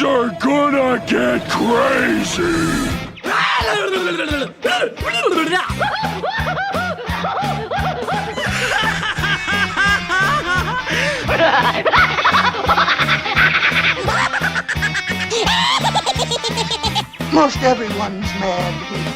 Things are gonna get crazy! Most everyone's mad here.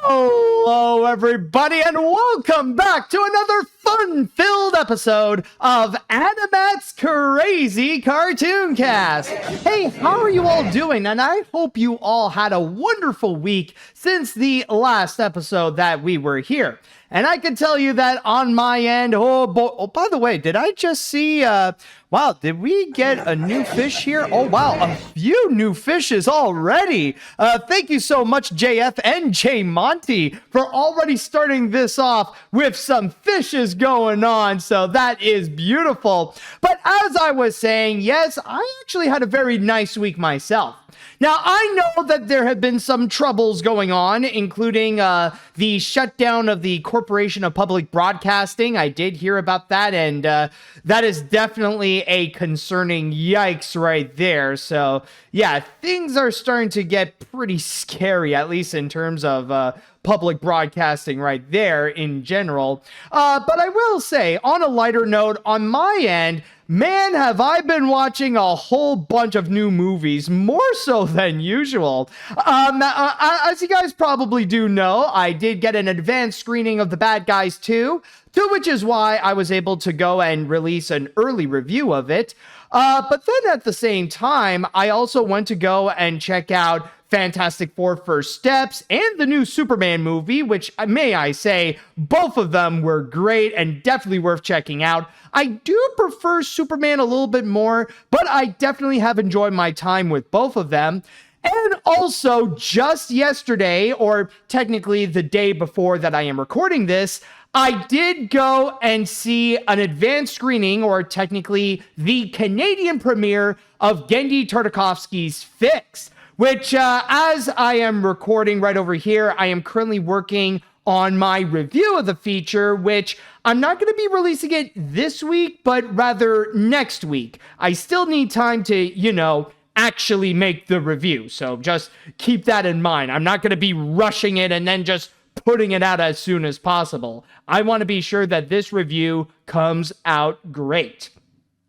Hello, everybody, and welcome back to another fun-filled episode of AniMat's Crazy Cartoon Cast. Hey, how are you all doing? And I hope you all had a wonderful week since the last episode that we were here. And I can tell you that on my end, oh boy, oh, by the way, did I just see, wow, did we get a new fish here? Oh, wow, a few new fishes already. Thank you so much, JF and J Monty, for already starting this off with some fishes going on. So that is beautiful. But as I was saying, yes, I actually had a very nice week myself. Now, I know that there have been some troubles going on, including the shutdown of the Corporation of Public Broadcasting. I did hear about that, and that is definitely a concerning yikes right there. So, yeah, things are starting to get pretty scary, at least in terms of public broadcasting right there in general. But I will say, on a lighter note, on my end, man, have I been watching a whole bunch of new movies, more so than usual. As you guys probably do know, I did get an advanced screening of The Bad Guys 2, which is why I was able to go and release an early review of it. But then at the same time, I also went to go and check out Fantastic Four First Steps and the new Superman movie, which, may I say, both of them were great and definitely worth checking out. I do prefer Superman a little bit more, but I definitely have enjoyed my time with both of them. And also, just yesterday, or technically the day before that I am recording this, I did go and see an advanced screening, or technically the Canadian premiere of Genndy Tartakovsky's Fix, which, as I am recording right over here, I am currently working on my review of the feature, which I'm not going to be releasing it this week, but rather next week. I still need time to, actually make the review, so just keep that in mind. I'm not going to be rushing it and then just putting it out as soon as possible. I want to be sure that this review comes out great.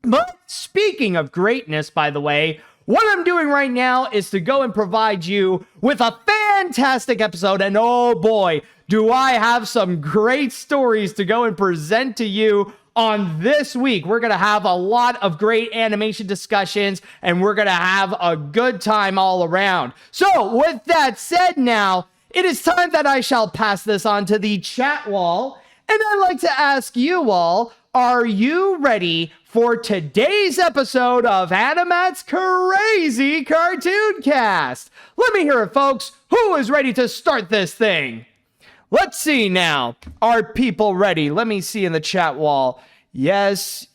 But speaking of greatness, by the way, what I'm doing right now is to go and provide you with a fantastic episode, and oh boy, do I have some great stories to go and present to you on this week. We're going to have a lot of great animation discussions, and we're going to have a good time all around. So with that said now, it is time that I shall pass this on to the chat wall, and I'd like to ask you all, are you ready for today's episode of AniMat's Crazy Cartoon Cast? Let me hear it, folks. Who is ready to start this thing? Let's see now. Are people ready? Let me see in the chat wall. Yes,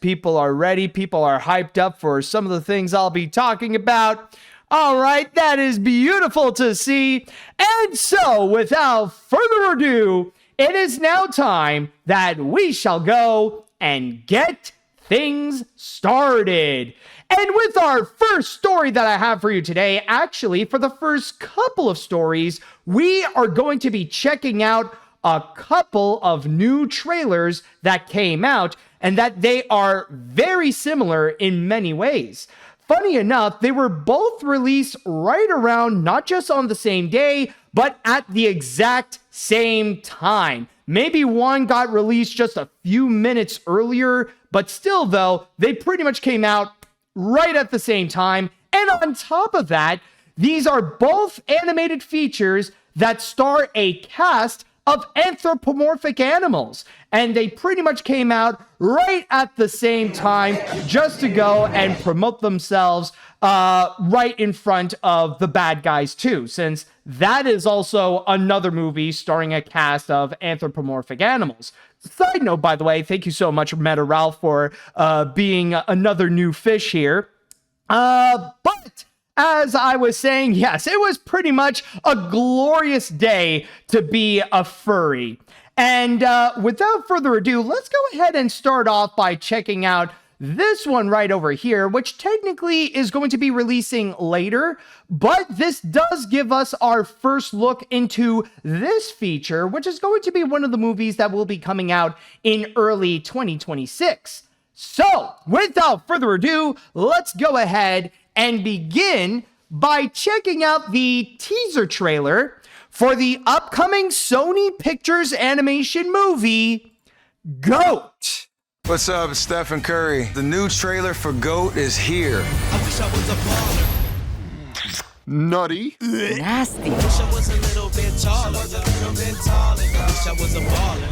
people are ready. People are hyped up for some of the things I'll be talking about. All right, that is beautiful to see. And so, without further ado, it is now time that we shall go and get things started. And with our first story that I have for you today, actually, for the first couple of stories, we are going to be checking out a couple of new trailers that came out, and that they are very similar in many ways. Funny enough, they were both released right around, not just on the same day, but at the exact same time. Maybe one got released just a few minutes earlier, but still though, they pretty much came out right at the same time. And on top of that, these are both animated features that star a cast of anthropomorphic animals. And they pretty much came out right at the same time just to go and promote themselves right in front of The Bad Guys 2, since that is also another movie starring a cast of anthropomorphic animals. Side note, by the way, thank you so much, Meta Ralph, for being another new fish here. But as I was saying, yes, it was pretty much a glorious day to be a furry. And without further ado, let's go ahead and start off by checking out this one right over here, which technically is going to be releasing later, but this does give us our first look into this feature, which is going to be one of the movies that will be coming out in early 2026. So, without further ado, let's go ahead and begin by checking out the teaser trailer for the upcoming Sony Pictures Animation movie, GOAT. What's up, it's Stephen Curry. The new trailer for GOAT is here. I wish I was a baller. Nutty. Nasty. I wish I was a little bit taller. I wish I was a baller.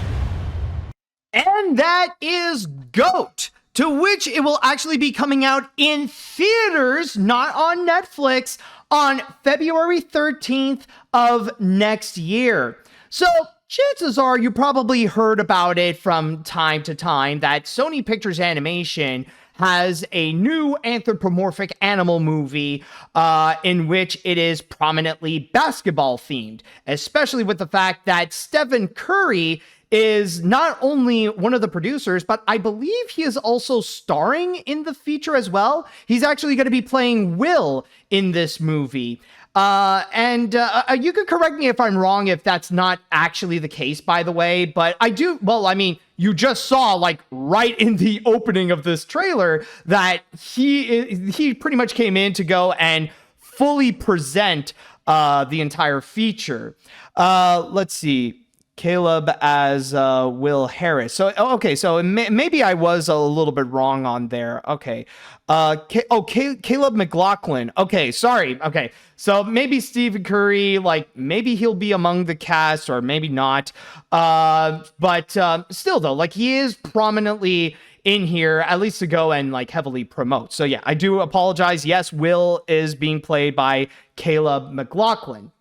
And that is GOAT, to which it will actually be coming out in theaters, not on Netflix, on February 13th of next year. So, chances are you probably heard about it from time to time that Sony Pictures Animation has a new anthropomorphic animal movie in which it is prominently basketball themed, especially with the fact that Stephen Curry is not only one of the producers, but I believe he is also starring in the feature as well. He's actually going to be playing Will in this movie. You could correct me if I'm wrong, if that's not actually the case, by the way, but you just saw, like, right in the opening of this trailer that he pretty much came in to go and fully present, the entire feature. Let's see. Caleb as Will Harris. So, okay, so maybe I was a little bit wrong on there. Okay. Caleb McLaughlin. Okay, sorry. Okay, so maybe Stephen Curry, like, maybe he'll be among the cast or maybe not. But still, though, like, he is prominently in here, at least to go and, like, heavily promote. So, yeah, I do apologize. Yes, Will is being played by Caleb McLaughlin.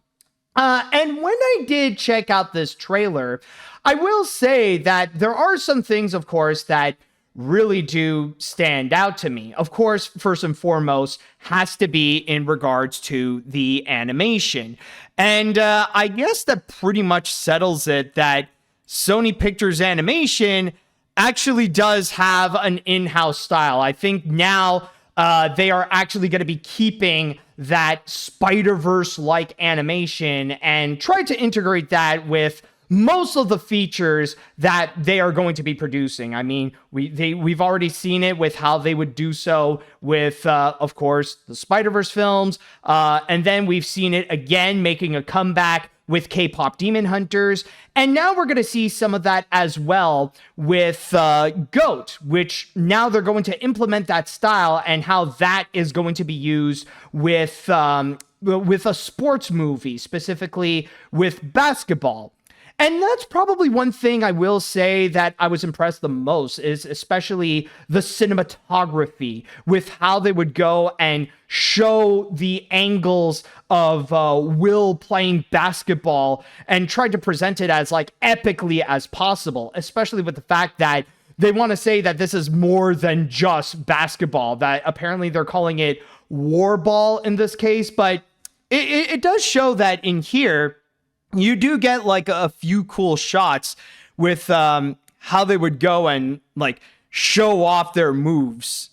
And when I did check out this trailer, I will say that there are some things, of course, that really do stand out to me. Of course, first and foremost, has to be in regards to the animation. And I guess that pretty much settles it that Sony Pictures Animation actually does have an in-house style. I think now they are actually going to be keeping that Spider-Verse-like animation and try to integrate that with most of the features that they are going to be producing. I mean, we've already seen it with how they would do so with, of course, the Spider-Verse films, and then we've seen it again making a comeback with K-Pop Demon Hunters, and now we're going to see some of that as well with GOAT, which now they're going to implement that style and how that is going to be used with a sports movie, specifically with basketball. And that's probably one thing I will say that I was impressed the most, is especially the cinematography with how they would go and show the angles of Will playing basketball and tried to present it as, like, epically as possible, especially with the fact that they want to say that this is more than just basketball, that apparently they're calling it war ball in this case, but it does show that in here, you do get, like, a few cool shots with how they would go and, like, show off their moves.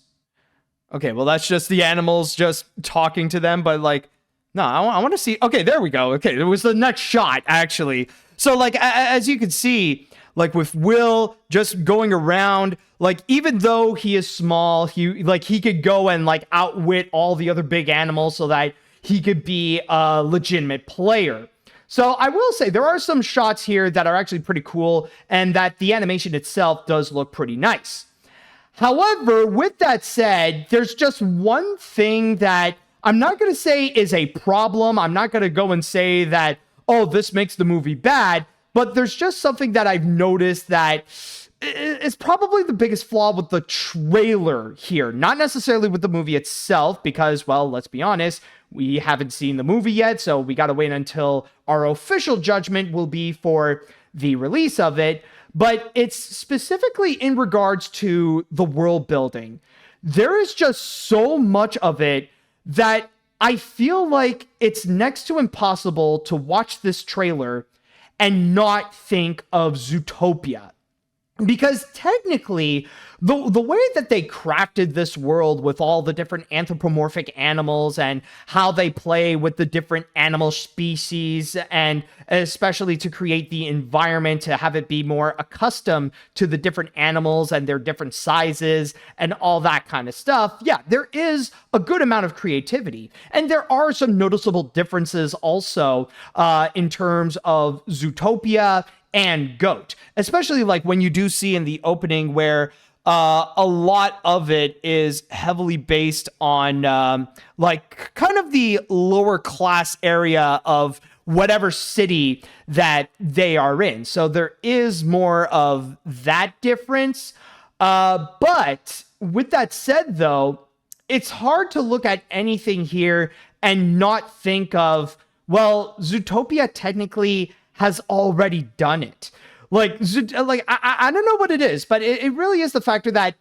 Okay, well, that's just the animals just talking to them, but, like, no, I want to see. Okay, there we go. Okay, it was the next shot, actually. So, like, as you can see, like, with Will just going around, like, even though he is small, he could go and, like, outwit all the other big animals so that he could be a legitimate player. So I will say there are some shots here that are actually pretty cool and that the animation itself does look pretty nice. However, with that said, there's just one thing that I'm not going to say is a problem. I'm not going to go and say that, oh, this makes the movie bad, but there's just something that I've noticed that is probably the biggest flaw with the trailer here. Not necessarily with the movie itself, because, well, let's be honest, we haven't seen the movie yet, so we got to wait until our official judgment will be for the release of it. But it's specifically in regards to the world building. There is just so much of it that I feel like it's next to impossible to watch this trailer and not think of Zootopia. Because technically, the way that they crafted this world with all the different anthropomorphic animals and how they play with the different animal species, and especially to create the environment to have it be more accustomed to the different animals and their different sizes and all that kind of stuff, yeah, there is a good amount of creativity. And there are some noticeable differences also in terms of Zootopia and Goat, especially like when you do see in the opening where a lot of it is heavily based on like kind of the lower class area of whatever city that they are in. So there is more of that difference. But with that said, though, it's hard to look at anything here and not think of, well, Zootopia technically has already done it. Like I don't know what it is, but it really is the factor that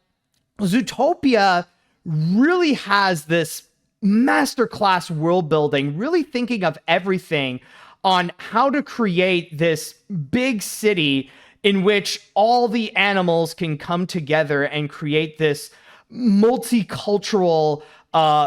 Zootopia really has this masterclass world building, really thinking of everything on how to create this big city in which all the animals can come together and create this multicultural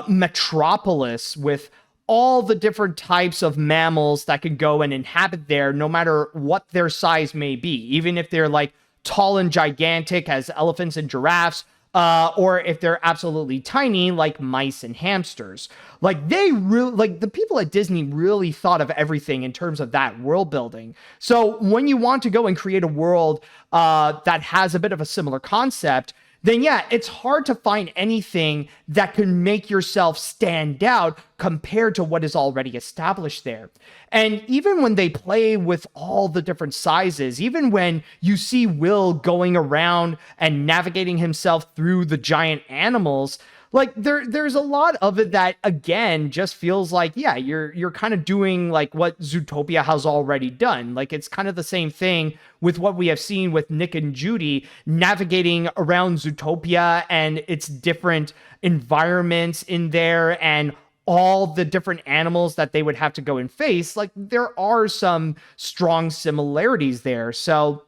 metropolis with all the different types of mammals that can go and inhabit there, no matter what their size may be, even if they're like tall and gigantic as elephants and giraffes, or if they're absolutely tiny like mice and hamsters. Like they really, like the people at Disney really thought of everything in terms of that world building. So when you want to go and create a world that has a bit of a similar concept, then yeah, it's hard to find anything that can make yourself stand out compared to what is already established there. And even when they play with all the different sizes, even when you see Will going around and navigating himself through the giant animals, like there's a lot of it that again just feels like, yeah, you're kind of doing like what Zootopia has already done. Like it's kind of the same thing with what we have seen with Nick and Judy navigating around Zootopia and its different environments in there and all the different animals that they would have to go and face. Like there are some strong similarities there. So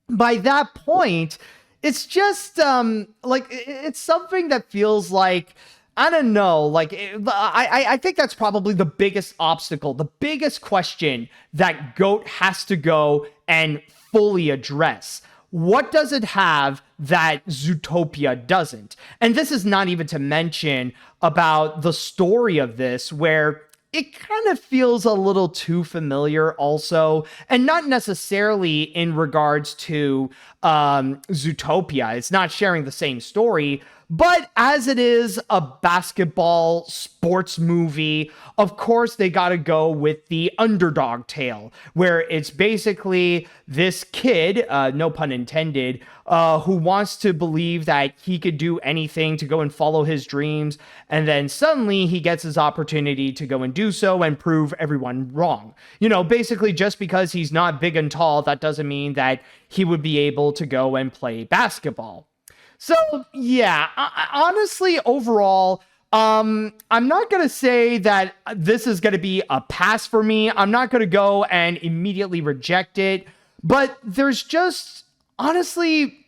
by that point, it's just like it's something that feels like, I don't know, like I think that's probably the biggest obstacle, the biggest question that Goat has to go and fully address. What does it have that Zootopia doesn't? And this is not even to mention about the story of this, where it kind of feels a little too familiar also, and not necessarily in regards to Zootopia. It's not sharing the same story, but as it is a basketball sports movie, of course they got to go with the underdog tale, where it's basically this kid, no pun intended, who wants to believe that he could do anything to go and follow his dreams, and then suddenly he gets his opportunity to go and do so and prove everyone wrong. You know, basically just because he's not big and tall, that doesn't mean that he would be able to go and play basketball. So, yeah, honestly, overall, I'm not going to say that this is going to be a pass for me. I'm not going to go and immediately reject it. But there's just, honestly,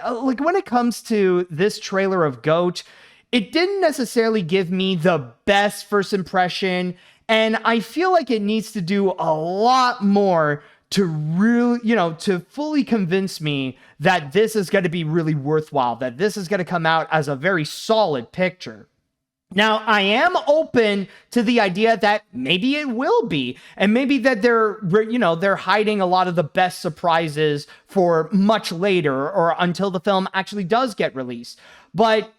like when it comes to this trailer of Goat, it didn't necessarily give me the best first impression. And I feel like it needs to do a lot more to really, to fully convince me that this is going to be really worthwhile, that this is going to come out as a very solid picture. Now, I am open to the idea that maybe it will be, and maybe that they're hiding a lot of the best surprises for much later or until the film actually does get released. But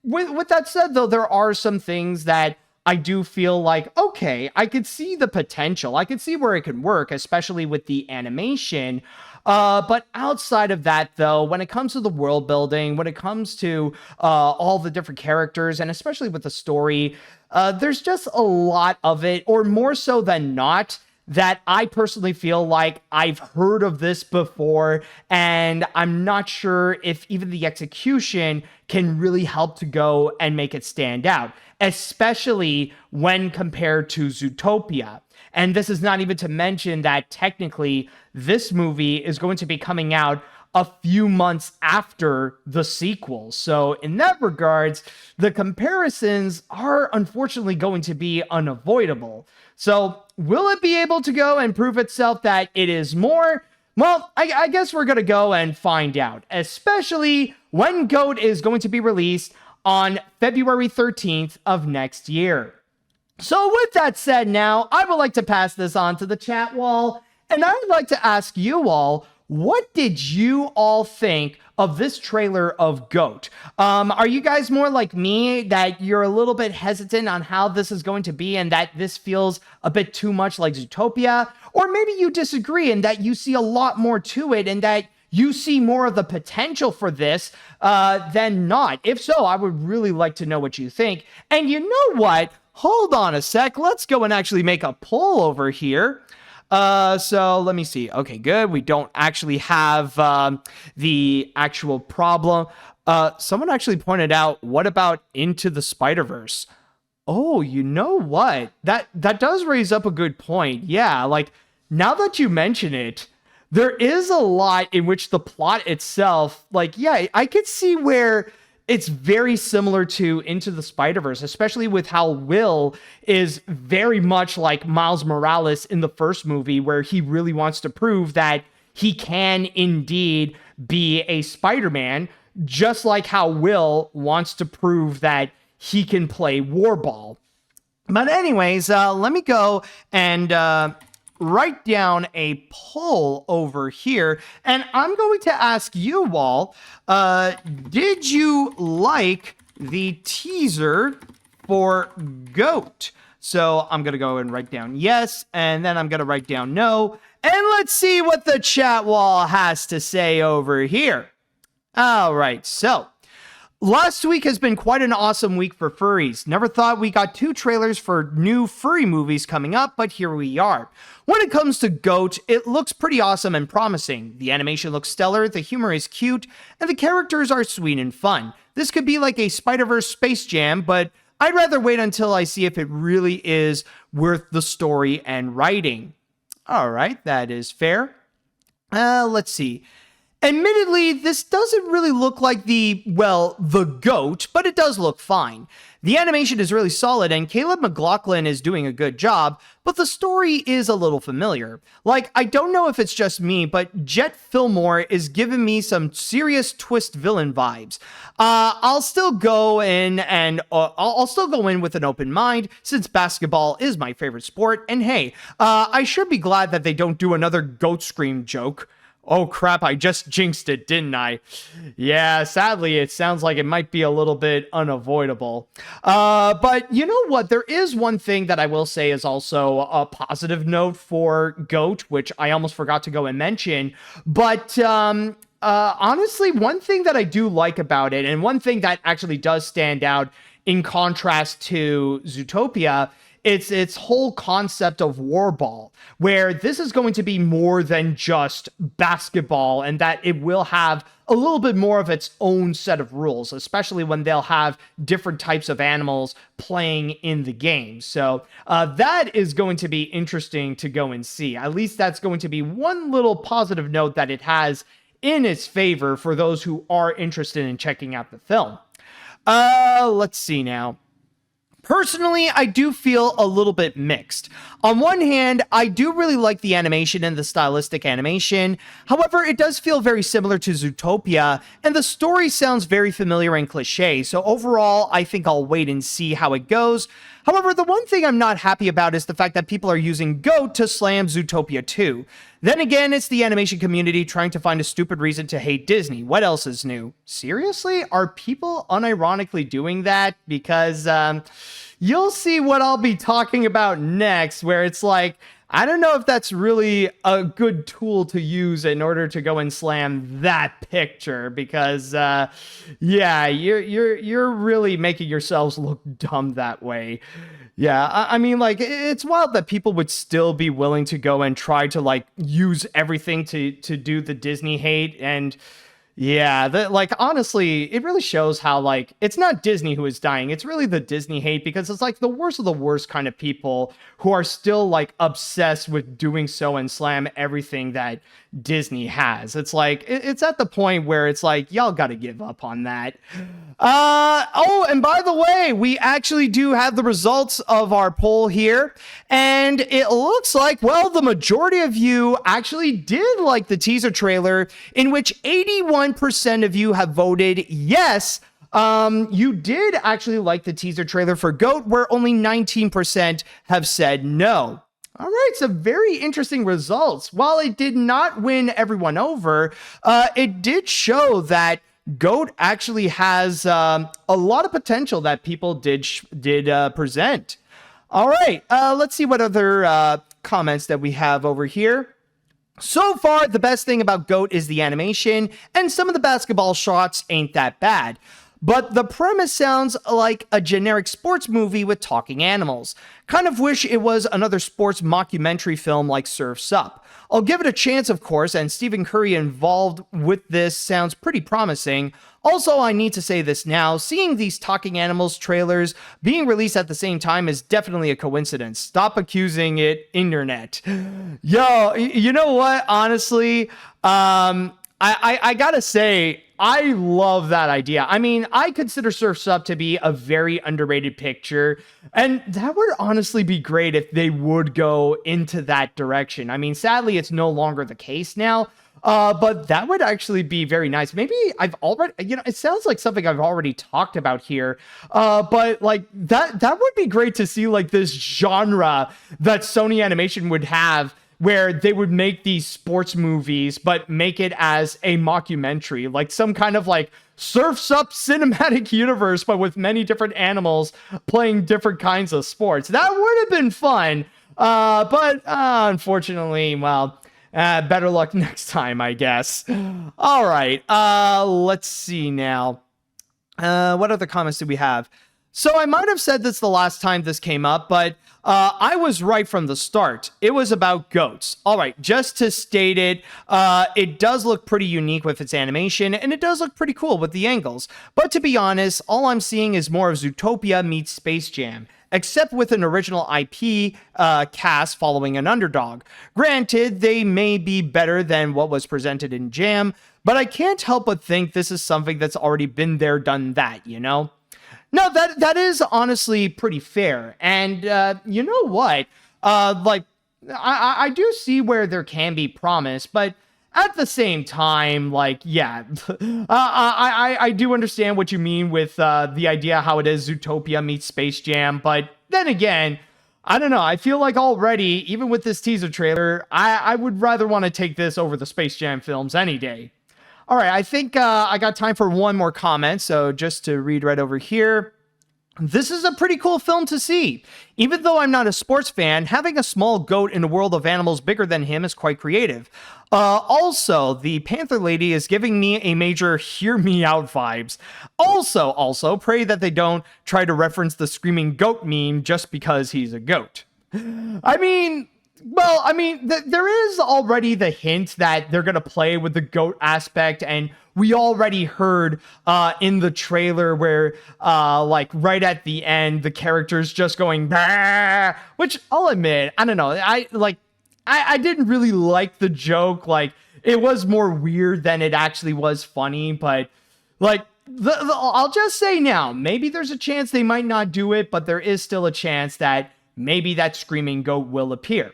with that said, though, there are some things that I do feel like, okay, I could see the potential. I could see where it could work, especially with the animation. But outside of that, though, when it comes to the world building, when it comes to all the different characters, and especially with the story, there's just a lot of it, or more so than not, that I personally feel like I've heard of this before, and I'm not sure if even the execution can really help to go and make it stand out, especially when compared to Zootopia. And this is not even to mention that technically this movie is going to be coming out a few months after the sequel. So in that regards, the comparisons are unfortunately going to be unavoidable. So will it be able to go and prove itself that it is more? Well, I guess we're going to go and find out, especially when GOAT is going to be released on February 13th of next year. So with that said, now I would like to pass this on to the chat wall, and I'd like to ask you all, what did you all think of this trailer of GOAT? Are you guys more like me, that you're a little bit hesitant on how this is going to be and that this feels a bit too much like Zootopia? Or maybe you disagree and that you see a lot more to it and that you see more of the potential for this than not? If so, I would really like to know what you think. And you know what? Hold on a sec. Let's go and actually make a poll over here. So let me see. Okay, good. We don't actually have the actual problem. Someone actually pointed out, what about Into the Spider-Verse? Oh, you know what? That does raise up a good point. Yeah, like now that you mention it, there is a lot in which the plot itself, like, yeah, I could see where it's very similar to Into the Spider-Verse, especially with how Will is very much like Miles Morales in the first movie, where he really wants to prove that he can indeed be a Spider-Man, just like how Will wants to prove that he can play Warball. But anyways, let me go and write down a poll over here, and I'm going to ask you all, did you like the teaser for GOAT? So I'm going to go and write down yes, and then I'm going to write down no, and let's see what the chat wall has to say over here. All right, so last week has been quite an awesome week for furries. Never thought we got 2 trailers for new furry movies coming up, but here we are. When it comes to GOAT, it looks pretty awesome and promising. The animation looks stellar, the humor is cute, and the characters are sweet and fun. This could be like a Spider-Verse Space Jam, but I'd rather wait until I see if it really is worth the story and writing. All right, that is fair. Let's see. Admittedly, this doesn't really look like the GOAT, but it does look fine. The animation is really solid and Caleb McLaughlin is doing a good job, but the story is a little familiar. Like, I don't know if it's just me, but Jet Fillmore is giving me some serious twist villain vibes. I'll still go in with an open mind, since basketball is my favorite sport, and hey, I should be glad that they don't do another goat scream joke. Oh crap, I just jinxed it, didn't I? Yeah, sadly, it sounds like it might be a little bit unavoidable. But you know what? There is one thing that I will say is also a positive note for GOAT, which I almost forgot to go and mention. But honestly, one thing that I do like about it, and one thing that actually does stand out in contrast to Zootopia, it's its whole concept of Warball, where this is going to be more than just basketball, and that it will have a little bit more of its own set of rules, especially when they'll have different types of animals playing in the game. So that is going to be interesting to go and see. At least that's going to be one little positive note that it has in its favor for those who are interested in checking out the film. Let's see now. Personally, I do feel a little bit mixed. On one hand, I do really like the animation and the stylistic animation. However, it does feel very similar to Zootopia, and the story sounds very familiar and cliche, so overall, I think I'll wait and see how it goes. However, the one thing I'm not happy about is the fact that people are using GOAT to slam Zootopia 2. Then again, it's the animation community trying to find a stupid reason to hate Disney. What else is new? Seriously? Are people unironically doing that? Because, you'll see what I'll be talking about next, where it's like, I don't know if that's really a good tool to use in order to go and slam that picture, because yeah, you're really making yourselves look dumb that way. Yeah, I mean, like, it's wild that people would still be willing to go and try to, like, use everything to do the Disney hate. And yeah, like, honestly, it really shows how, like, it's not Disney who is dying. It's really the Disney hate, because it's like the worst of the worst kind of people who are still, like, obsessed with doing so and slam everything that Disney has. It's like, it's at the point where it's like, y'all gotta give up on that. Oh, and by the way, we actually do have the results of our poll here, and it looks like, well, the majority of you actually did like the teaser trailer, in which 81% of you have voted yes. You did actually like the teaser trailer for GOAT, where only 19% have said no. All right, so very interesting results. While it did not win everyone over, it did show that GOAT actually has a lot of potential that people did present. All right, let's see what other comments that we have over here. So far, the best thing about GOAT is the animation, and some of the basketball shots ain't that bad. But the premise sounds like a generic sports movie with talking animals. Kind of wish it was another sports mockumentary film like Surf's Up. I'll give it a chance, of course, and Stephen Curry involved with this sounds pretty promising. Also, I need to say this now, seeing these talking animals trailers being released at the same time is definitely a coincidence. Stop accusing it, internet. Yo, you know what? Honestly, I gotta say, I love that idea. I mean, I consider Surf's Up to be a very underrated picture, and that would honestly be great if they would go into that direction. I mean, sadly, it's no longer the case now, but that would actually be very nice. Maybe I've already, it sounds like something I've already talked about here, but like that would be great to see, like, this genre that Sony Animation would have, where they would make these sports movies, but make it as a mockumentary, like some kind of like Surf's Up cinematic universe, but with many different animals playing different kinds of sports. That would have been fun. But unfortunately, well, better luck next time, I guess. All right. Let's see now. What other comments do we have? So I might have said this the last time this came up, but I was right from the start. It was about goats. All right, just to state it, it does look pretty unique with its animation, and it does look pretty cool with the angles. But to be honest, all I'm seeing is more of Zootopia meets Space Jam, except with an original IP cast following an underdog. Granted, they may be better than what was presented in Jam, but I can't help but think this is something that's already been there, done that, you know? No, that is honestly pretty fair. And you know what? Like, I do see where there can be promise, but at the same time, like, yeah, I do understand what you mean with the idea how it is Zootopia meets Space Jam. But then again, I don't know. I feel like already, even with this teaser trailer, I would rather want to take this over the Space Jam films any day. All right, I think I got time for one more comment, so just to read right over here. This is a pretty cool film to see. Even though I'm not a sports fan, having a small goat in a world of animals bigger than him is quite creative. Also, the Panther Lady is giving me a major hear me out vibes. Also, pray that they don't try to reference the screaming goat meme just because he's a goat. I mean, there is already the hint that they're going to play with the goat aspect, and we already heard in the trailer where, like, right at the end, the character's just going, bah, which I'll admit, I don't know, I didn't really like the joke. Like, it was more weird than it actually was funny, but, like, I'll just say now, maybe there's a chance they might not do it, but there is still a chance that maybe that screaming goat will appear.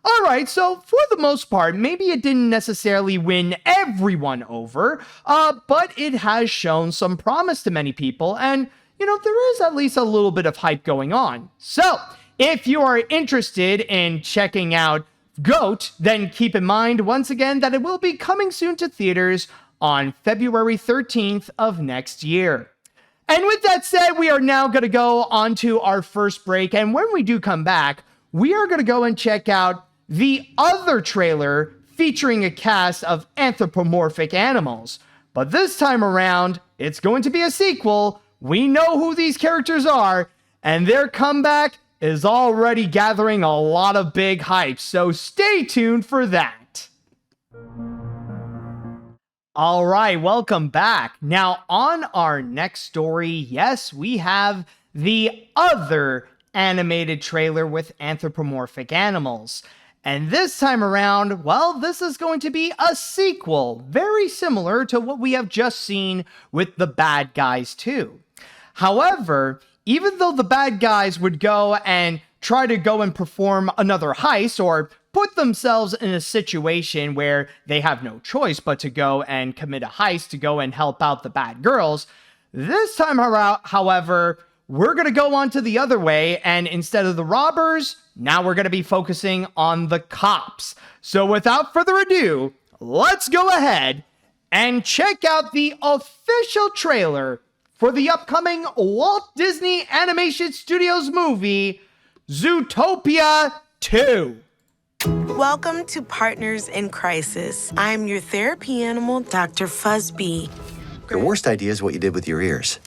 All right, so for the most part, maybe it didn't necessarily win everyone over, but it has shown some promise to many people, and, there is at least a little bit of hype going on. So, if you are interested in checking out GOAT, then keep in mind, once again, that it will be coming soon to theaters on February 13th of next year. And with that said, we are now going to go on to our first break, and when we do come back, we are going to go and check out the other trailer featuring a cast of anthropomorphic animals. But this time around, it's going to be a sequel. We know who these characters are, and their comeback is already gathering a lot of big hype, so stay tuned for that. All right, welcome back. Now, on our next story, yes, we have the other animated trailer with anthropomorphic animals. And this time around, well, this is going to be a sequel, very similar to what we have just seen with The Bad Guys 2. However, even though the bad guys would go and try to go and perform another heist or put themselves in a situation where they have no choice but to go and commit a heist to go and help out the bad girls, this time around, however, we're going to go on to the other way, and instead of the robbers, now we're going to be focusing on the cops. So without further ado, let's go ahead and check out the official trailer for the upcoming Walt Disney Animation Studios movie, Zootopia 2. Welcome to Partners in Crisis. I'm your therapy animal, Dr. Fuzzbee. Your worst idea is what you did with your ears.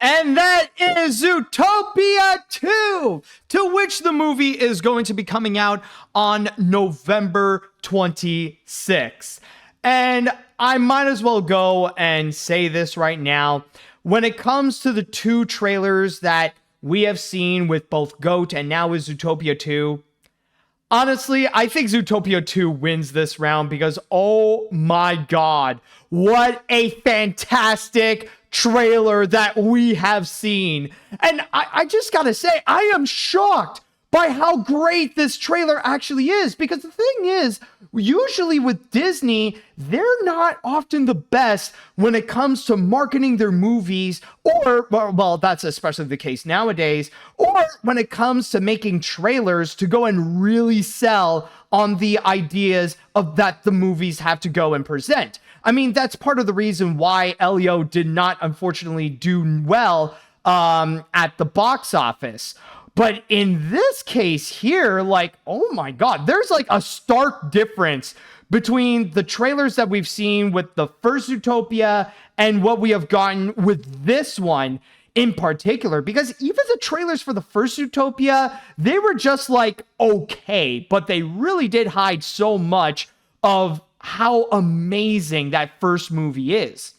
And that is Zootopia 2, to which the movie is going to be coming out on November 26th. And I might as well go and say this right now. When it comes to the two trailers that we have seen with both GOAT and now with Zootopia 2, honestly, I think Zootopia 2 wins this round because, oh my god, what a fantastic trailer that we have seen. And I just gotta say, I am shocked by how great this trailer actually is, because the thing is, usually with Disney, they're not often the best when it comes to marketing their movies, or, well, that's especially the case nowadays, or when it comes to making trailers to go and really sell on the ideas of that the movies have to go and present. I mean, that's part of the reason why Elio did not, unfortunately, do well at the box office. But in this case here, like, oh my god, there's like a stark difference between the trailers that we've seen with the first Zootopia and what we have gotten with this one in particular. Because even the trailers for the first Zootopia, they were just like, okay, but they really did hide so much of how amazing that first movie is.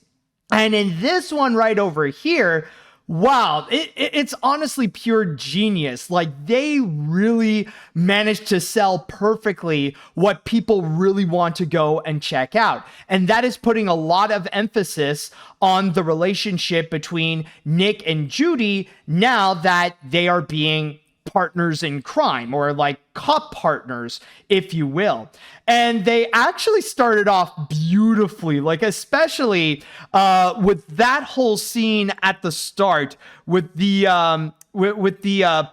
And in this one right over here, wow, it's honestly pure genius. Like, they really managed to sell perfectly what people really want to go and check out. And that is putting a lot of emphasis on the relationship between Nick and Judy now that they are being partners in crime, or like cop partners, if you will. And they actually started off beautifully, like especially with that whole scene at the start with the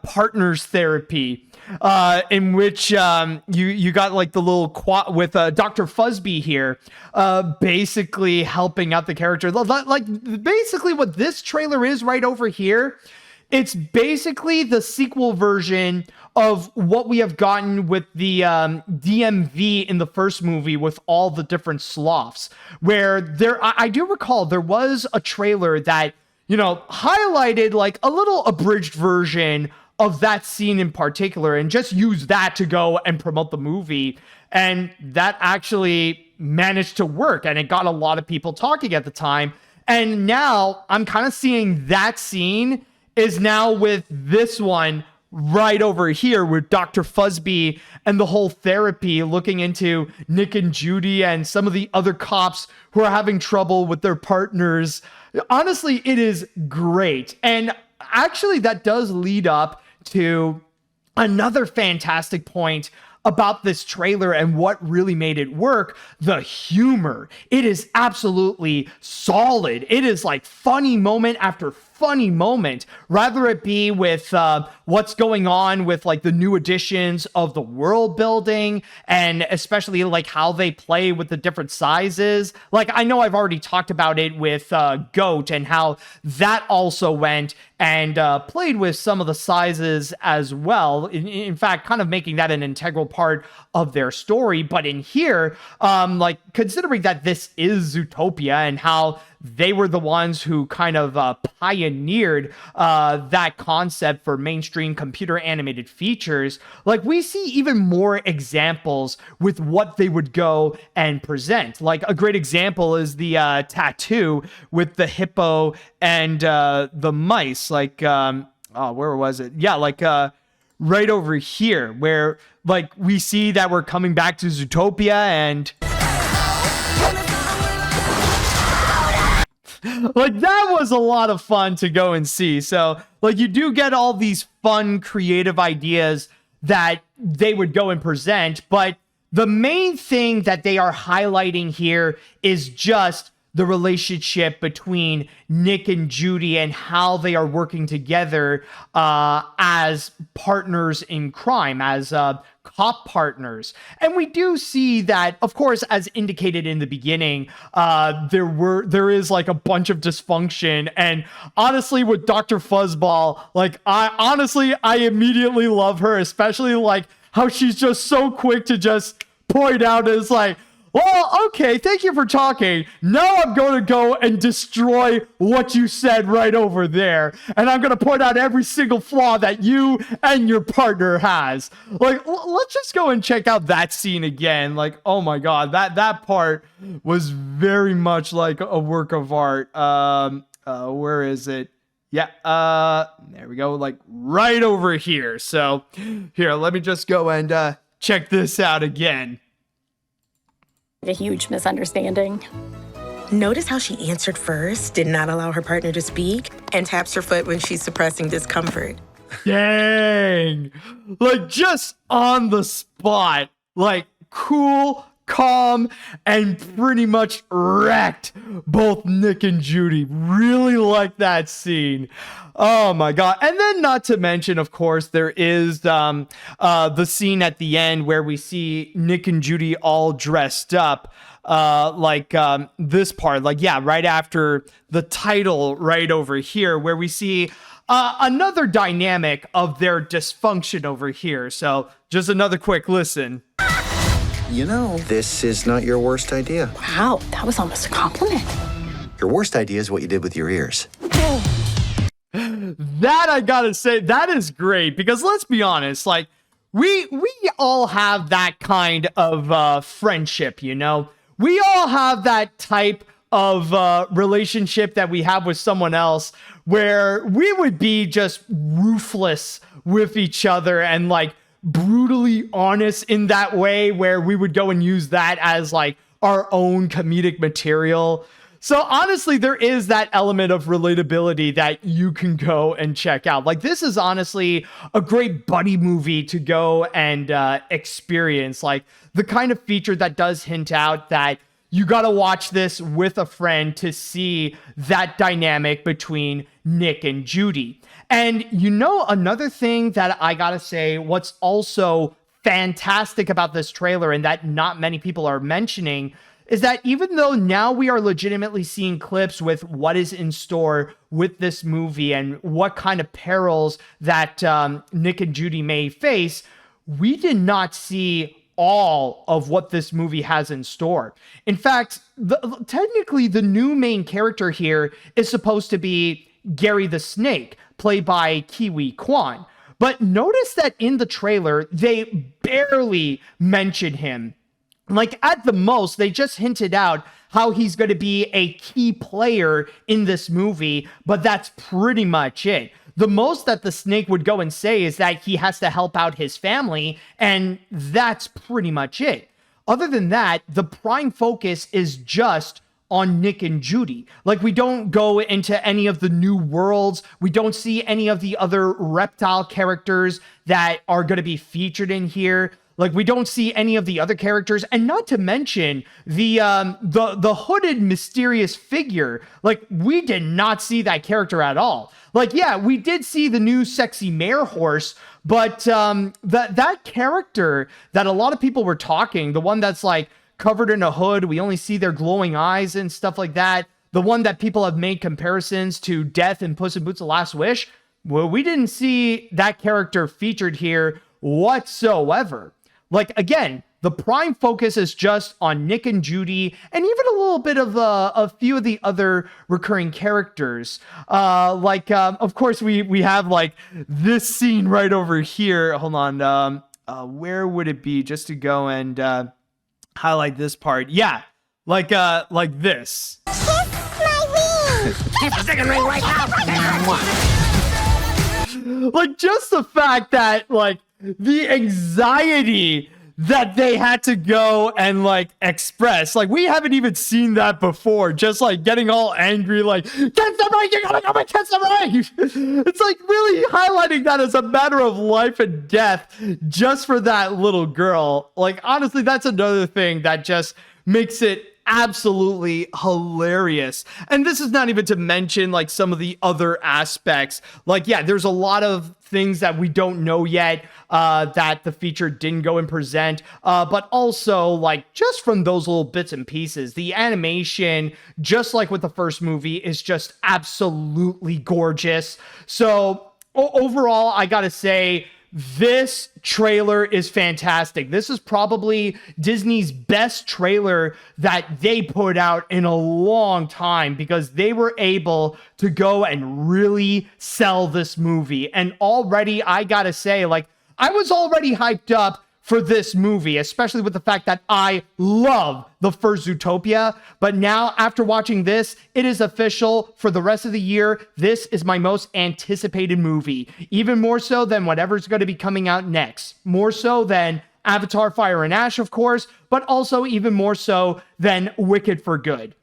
partners therapy, in which you got like the little quad with Dr. Fuzzbee here, basically helping out the character. Like basically what this trailer is right over here, it's basically the sequel version of what we have gotten with the DMV in the first movie with all the different sloths, where I do recall there was a trailer that, you know, highlighted like a little abridged version of that scene in particular and just used that to go and promote the movie. And that actually managed to work, and it got a lot of people talking at the time. And now I'm kind of seeing that scene is now with this one right over here with Dr. Fuzzbee and the whole therapy looking into Nick and Judy and some of the other cops who are having trouble with their partners. Honestly, it is great. And actually, that does lead up to another fantastic point about this trailer and what really made it work: the humor. It is absolutely solid. It is like funny moment after funny moment, rather it be with what's going on with like the new additions of the world building, and especially like how they play with the different sizes. Like, I know I've already talked about it with Goat and how that also went and played with some of the sizes as well. In fact, kind of making that an integral part of their story. But in here, like, considering that this is Zootopia and how they were the ones who kind of pioneered that concept for mainstream computer animated features, like, we see even more examples with what they would go and present. Like, a great example is the tattoo with the hippo and the mice. Like, where was it? Yeah, like, right over here, where, like, we see that we're coming back to Zootopia, and like, that was a lot of fun to go and see. So, like, you do get all these fun, creative ideas that they would go and present, but the main thing that they are highlighting here is just the relationship between Nick and Judy and how they are working together as partners in crime, as cop partners. And we do see that, of course, as indicated in the beginning, there is like a bunch of dysfunction. And honestly, with Dr. Fuzzball, like, I immediately love her, especially like how she's just so quick to just point out as like, well, okay, thank you for talking. Now I'm going to go and destroy what you said right over there. And I'm going to point out every single flaw that you and your partner has. Like, let's just go and check out that scene again. Like, oh my God, that part was very much like a work of art. Where is it? Yeah, there we go, like right over here. So here, let me just go and check this out again. A huge misunderstanding. Notice how she answered first, did not allow her partner to speak, and taps her foot when she's suppressing discomfort. Dang. Like, just on the spot. Like, cool, calm, and pretty much wrecked both Nick and Judy. Really like that scene. Oh my God. And then, not to mention, of course, there is the scene at the end where we see Nick and Judy all dressed up, like this part, like, yeah, right after the title right over here, where we see another dynamic of their dysfunction over here. So just another quick listen. You know, this is not your worst idea. Wow, that was almost a compliment. Your worst idea is what you did with your ears. That, I gotta say, that is great, because let's be honest, like, we all have that kind of friendship, you know? We all have that type of relationship that we have with someone else where we would be just ruthless with each other and, like, brutally honest in that way, where we would go and use that as like our own comedic material. So honestly, there is that element of relatability that you can go and check out. Like, this is honestly a great buddy movie to go and experience, like the kind of feature that does hint out that you got to watch this with a friend to see that dynamic between Nick and Judy. And you know, another thing that I gotta say, what's also fantastic about this trailer and that not many people are mentioning, is that even though now we are legitimately seeing clips with what is in store with this movie and what kind of perils that Nick and Judy may face, we did not see all of what this movie has in store. In fact, technically the new main character here is supposed to be Gary the Snake, played by Kiwi Kwan. But notice that in the trailer, they barely mention him. Like, at the most, they just hinted out how he's going to be a key player in this movie, but that's pretty much it. The most that the snake would go and say is that he has to help out his family, and that's pretty much it. Other than that, the prime focus is just on Nick and Judy. Like, we don't go into any of the new worlds. We don't see any of the other reptile characters that are going to be featured in here. Like, we don't see any of the other characters, and not to mention the hooded mysterious figure. Like, we did not see that character at all. Like, yeah, we did see the new sexy mare horse, but that character that a lot of people were talking, the one that's like covered in a hood, we only see their glowing eyes and stuff like that. The one that people have made comparisons to Death and Puss in Boots: The Last Wish. Well, we didn't see that character featured here whatsoever. Like, again, the prime focus is just on Nick and Judy, and even a little bit of a few of the other recurring characters. Of course, we have like this scene right over here. Hold on. Where would it be, just to go and highlight this part? Yeah, like this. Like, just the fact that, like, the anxiety that they had to go and, like, express. Like, we haven't even seen that before. Just, like, getting all angry, like, get the ring, you gotta go and get the ring! It's, like, really highlighting that as a matter of life and death just for that little girl. Like, honestly, that's another thing that just makes it absolutely hilarious. And this is not even to mention like some of the other aspects. Like, yeah, there's a lot of things that we don't know yet that the feature didn't go and present, but also like just from those little bits and pieces, the animation, just like with the first movie, is just absolutely gorgeous. So overall, I gotta say, this trailer is fantastic. This is probably Disney's best trailer that they put out in a long time, because they were able to go and really sell this movie. And already, I gotta say, like, I was already hyped up for this movie, especially with the fact that I love the first Zootopia. But now, after watching this, it is official for the rest of the year. This is my most anticipated movie, even more so than whatever's going to be coming out next. More so than Avatar: Fire and Ash, of course, but also even more so than Wicked for Good.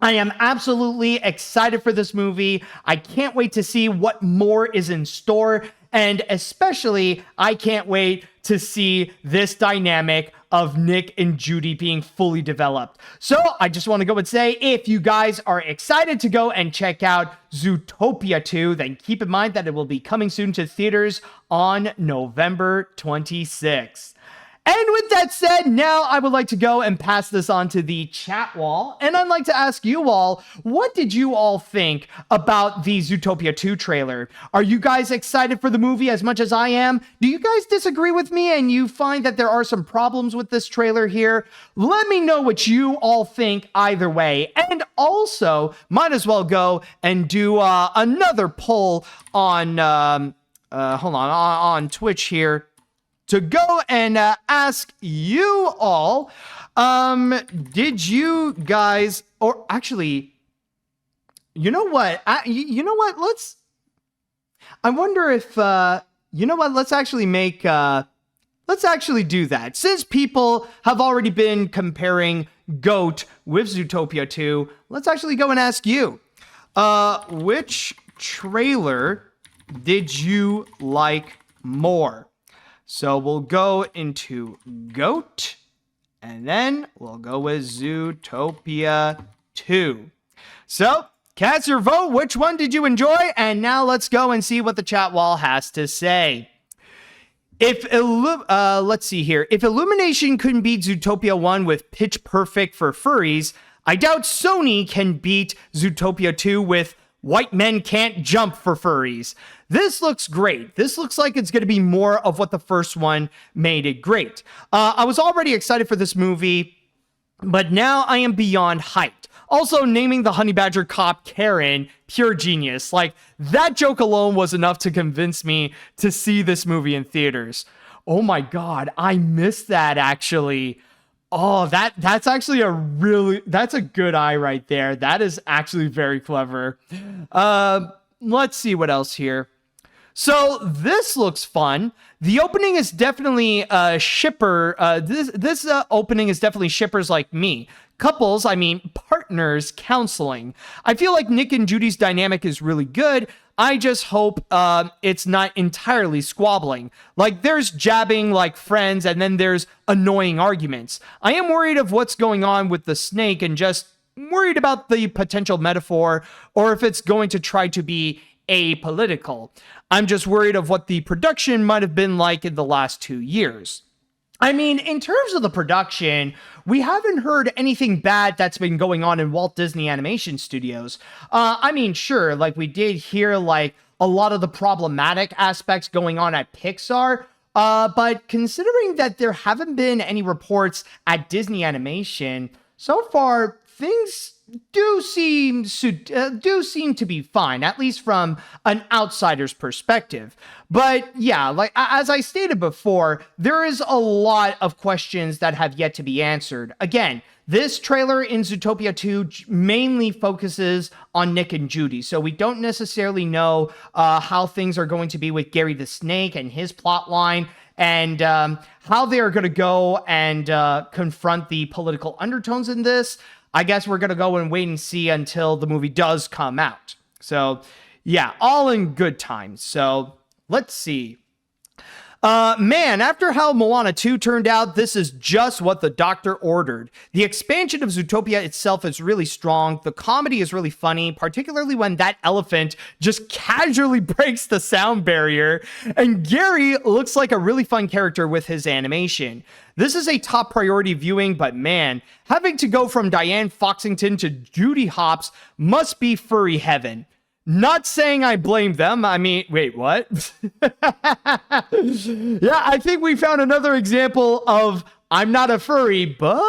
I am absolutely excited for this movie. I can't wait to see what more is in store. And especially, I can't wait to see this dynamic of Nick and Judy being fully developed. So I just want to go and say, if you guys are excited to go and check out Zootopia 2, then keep in mind that it will be coming soon to theaters on November 26th. And with that said, now I would like to go and pass this on to the chat wall. And I'd like to ask you all, what did you all think about the Zootopia 2 trailer? Are you guys excited for the movie as much as I am? Do you guys disagree with me and you find that there are some problems with this trailer here? Let me know what you all think either way. And also, might as well go and do another poll on, on Twitch here, to go and ask you all, did you guys, or actually, you know what? Let's actually do that. Since people have already been comparing GOAT with Zootopia 2, let's actually go and ask you, which trailer did you like more? So we'll go into GOAT, and then we'll go with Zootopia 2. So, cast your vote. Which one did you enjoy? And now let's go and see what the chat wall has to say. Let's see here. If Illumination couldn't beat Zootopia 1 with Pitch Perfect for furries, I doubt Sony can beat Zootopia 2 with White Men Can't Jump for furries. This looks great. This looks like it's going to be more of what the first one made it great. I was already excited for this movie, but now I am beyond hyped. Also, naming the Honey Badger cop Karen, pure genius. Like, that joke alone was enough to convince me to see this movie in theaters. Oh my god, I missed that actually. Oh, that's actually that's a good eye right there. That is actually very clever. Let's see what else here. So this looks fun. The opening is definitely shipper. This opening is definitely shippers like me. Partners counseling. I feel like Nick and Judy's dynamic is really good. I just hope it's not entirely squabbling. Like, there's jabbing like friends, and then there's annoying arguments. I am worried of what's going on with the snake, and just worried about the potential metaphor, or if it's going to try to be apolitical. I'm just worried of what the production might have been like in the last 2 years. I mean, in terms of the production, we haven't heard anything bad that's been going on in Walt Disney Animation Studios. I mean, sure, like we did hear like a lot of the problematic aspects going on at Pixar, but considering that there haven't been any reports at Disney Animation, so far things do seem to be fine, at least from an outsider's perspective. But yeah, like as I stated before, there is a lot of questions that have yet to be answered. Again, this trailer in Zootopia 2 mainly focuses on Nick and Judy, so we don't necessarily know how things are going to be with Gary the Snake and his plot line, and how they are going to go and confront the political undertones in this. I guess we're going to go and wait and see until the movie does come out. So, yeah, all in good time. So, let's see. Man, after how Moana 2 turned out, this is just what the doctor ordered. The expansion of Zootopia itself is really strong. The comedy is really funny, particularly when that elephant just casually breaks the sound barrier. And Gary looks like a really fun character with his animation. This is a top priority viewing, but man, having to go from Diane Foxington to Judy Hopps must be furry heaven. Not saying I blame them. I mean, wait, what? Yeah, I think we found another example of I'm not a furry, but...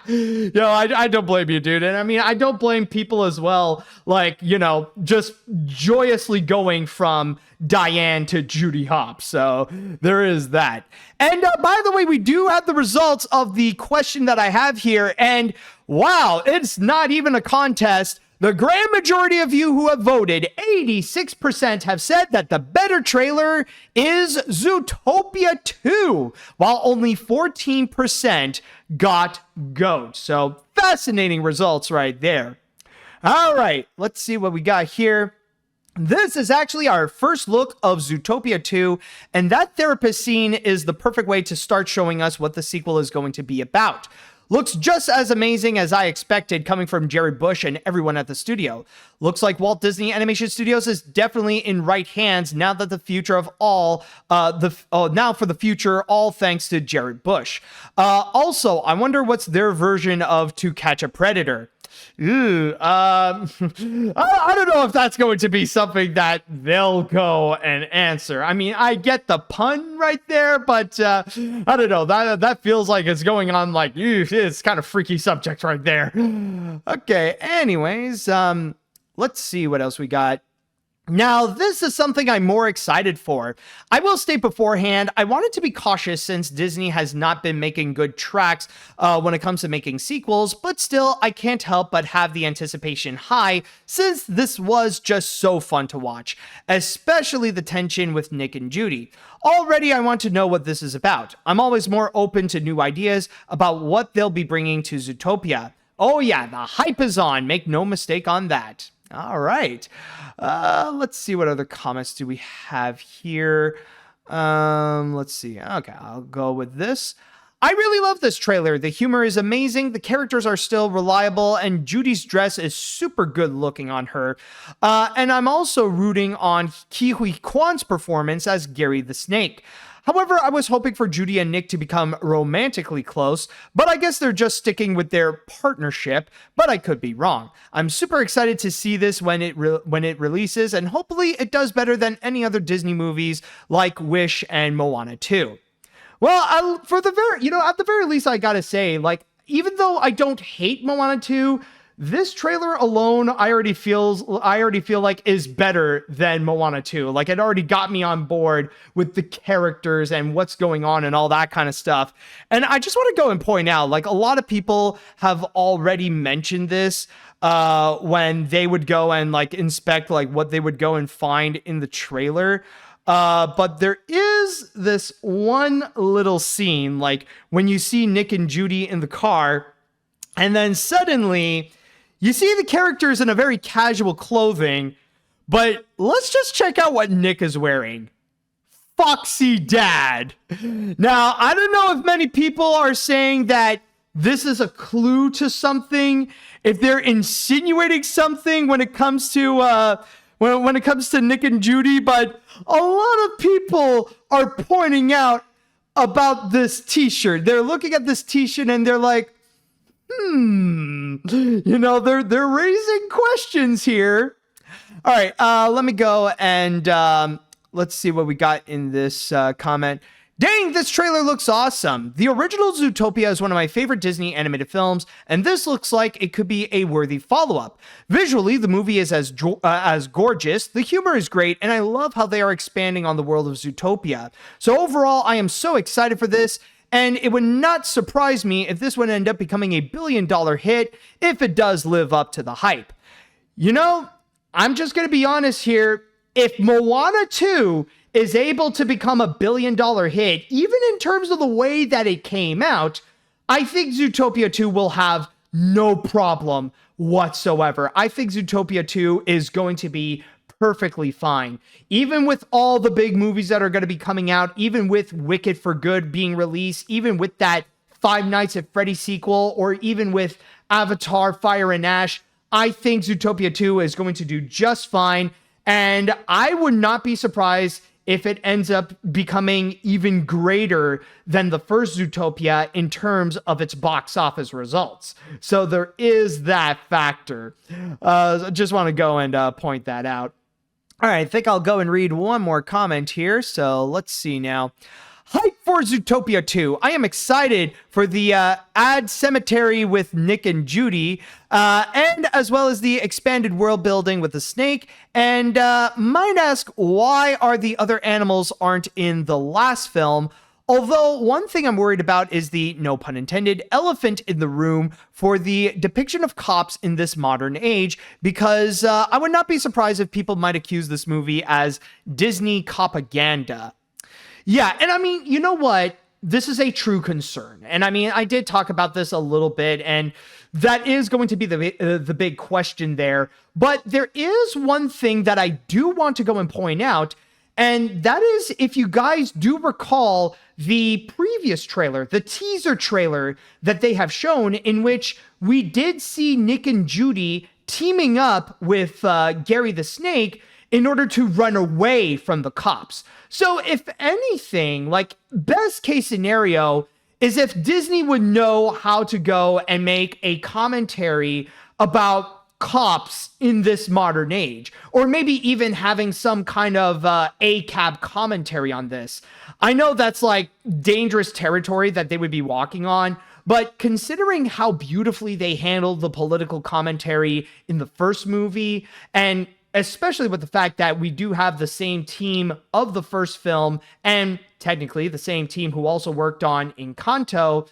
I don't blame you, dude. And I mean, I don't blame people as well, like, just joyously going from Diane to Judy Hopps. So there is that. And by the way, we do have the results of the question that I have here. And wow, it's not even a contest. The grand majority of you who have voted, 86%, have said that the better trailer is Zootopia 2, while only 14% got GOAT. So fascinating results right there. All right, let's see what we got here. This is actually our first look of Zootopia 2, and that therapist scene is the perfect way to start showing us what the sequel is going to be about. Looks just as amazing as I expected coming from Jerry Bush and everyone at the studio. Looks like Walt Disney Animation Studios is definitely in right hands now that the future of all, now for the future, all thanks to Jerry Bush. Also, I wonder what's their version of To Catch a Predator. I don't know if that's going to be something that they'll go and answer. I mean, I get the pun right there, but I don't know. That feels like it's going on like, it's kind of freaky subject right there. Okay, anyways, let's see what else we got. Now, this is something I'm more excited for. I will state beforehand, I wanted to be cautious since Disney has not been making good tracks when it comes to making sequels, but still, I can't help but have the anticipation high since this was just so fun to watch, especially the tension with Nick and Judy. Already, I want to know what this is about. I'm always more open to new ideas about what they'll be bringing to Zootopia. Oh yeah, the hype is on, make no mistake on that. All right. Let's see what other comments do we have here. Let's see. Okay, I'll go with this. I really love this trailer. The humor is amazing. The characters are still reliable, and Judy's dress is super good looking on her. And I'm also rooting on Ki Hui Kwan's performance as Gary the Snake. However, I was hoping for Judy and Nick to become romantically close, but I guess they're just sticking with their partnership, but I could be wrong. I'm super excited to see this when it releases, and hopefully it does better than any other Disney movies like Wish and Moana 2. Well, at the very least, I gotta say, like, even though I don't hate Moana 2, this trailer alone, I already feel like is better than Moana 2. Like, it already got me on board with the characters and what's going on and all that kind of stuff. And I just want to go and point out, like, a lot of people have already mentioned this when they would go and like inspect like what they would go and find in the trailer. But there is this one little scene, like when you see Nick and Judy in the car, and then suddenly You see the characters in a very casual clothing, but let's just check out what Nick is wearing. Foxy Dad. Now, I don't know if many people are saying that this is a clue to something, if they're insinuating something when it comes to when it comes to Nick and Judy, but a lot of people are pointing out about this t-shirt. They're looking at this t-shirt and they're like, you know, they're raising questions here. All right, let me go and let's see what we got in this comment. Dang, this trailer looks awesome. The original Zootopia is one of my favorite Disney animated films, and this looks like it could be a worthy follow-up. Visually, the movie is as gorgeous, the humor is great, and I love how they are expanding on the world of Zootopia. So overall, I am so excited for this, and it would not surprise me if this would end up becoming a billion-dollar hit if it does live up to the hype. You know, I'm just going to be honest here. If Moana 2 is able to become a billion-dollar hit, even in terms of the way that it came out, I think Zootopia 2 will have no problem whatsoever. I think Zootopia 2 is going to be perfectly fine. Even with all the big movies that are going to be coming out, even with Wicked for Good being released, even with that Five Nights at Freddy's sequel, or even with Avatar, Fire and Ash, I think Zootopia 2 is going to do just fine. And I would not be surprised if it ends up becoming even greater than the first Zootopia in terms of its box office results. So there is that factor. Just want to go and point that out. All right, I think I'll go and read one more comment here. So let's see now. Hype for Zootopia 2. I am excited for the ad cemetery with Nick and Judy, and as well as the expanded world building with the snake. And might ask, why are the other animals aren't in the last film? Although one thing I'm worried about is the, no pun intended, elephant in the room for the depiction of cops in this modern age, because I would not be surprised if people might accuse this movie as Disney propaganda. Yeah, and I mean, you know what? This is a true concern. And I mean, I did talk about this a little bit, and that is going to be the big question there. But there is one thing that I do want to go and point out, and that is, if you guys do recall the previous trailer, the teaser trailer that they have shown, in which we did see Nick and Judy teaming up with Gary the Snake in order to run away from the cops. So if anything, like, best case scenario is if Disney would know how to go and make a commentary about cops in this modern age, or maybe even having some kind of ACAB commentary on this. I know that's like dangerous territory that they would be walking on, but considering how beautifully they handled the political commentary in the first movie, and especially with the fact that we do have the same team of the first film, and technically the same team who also worked on Encanto,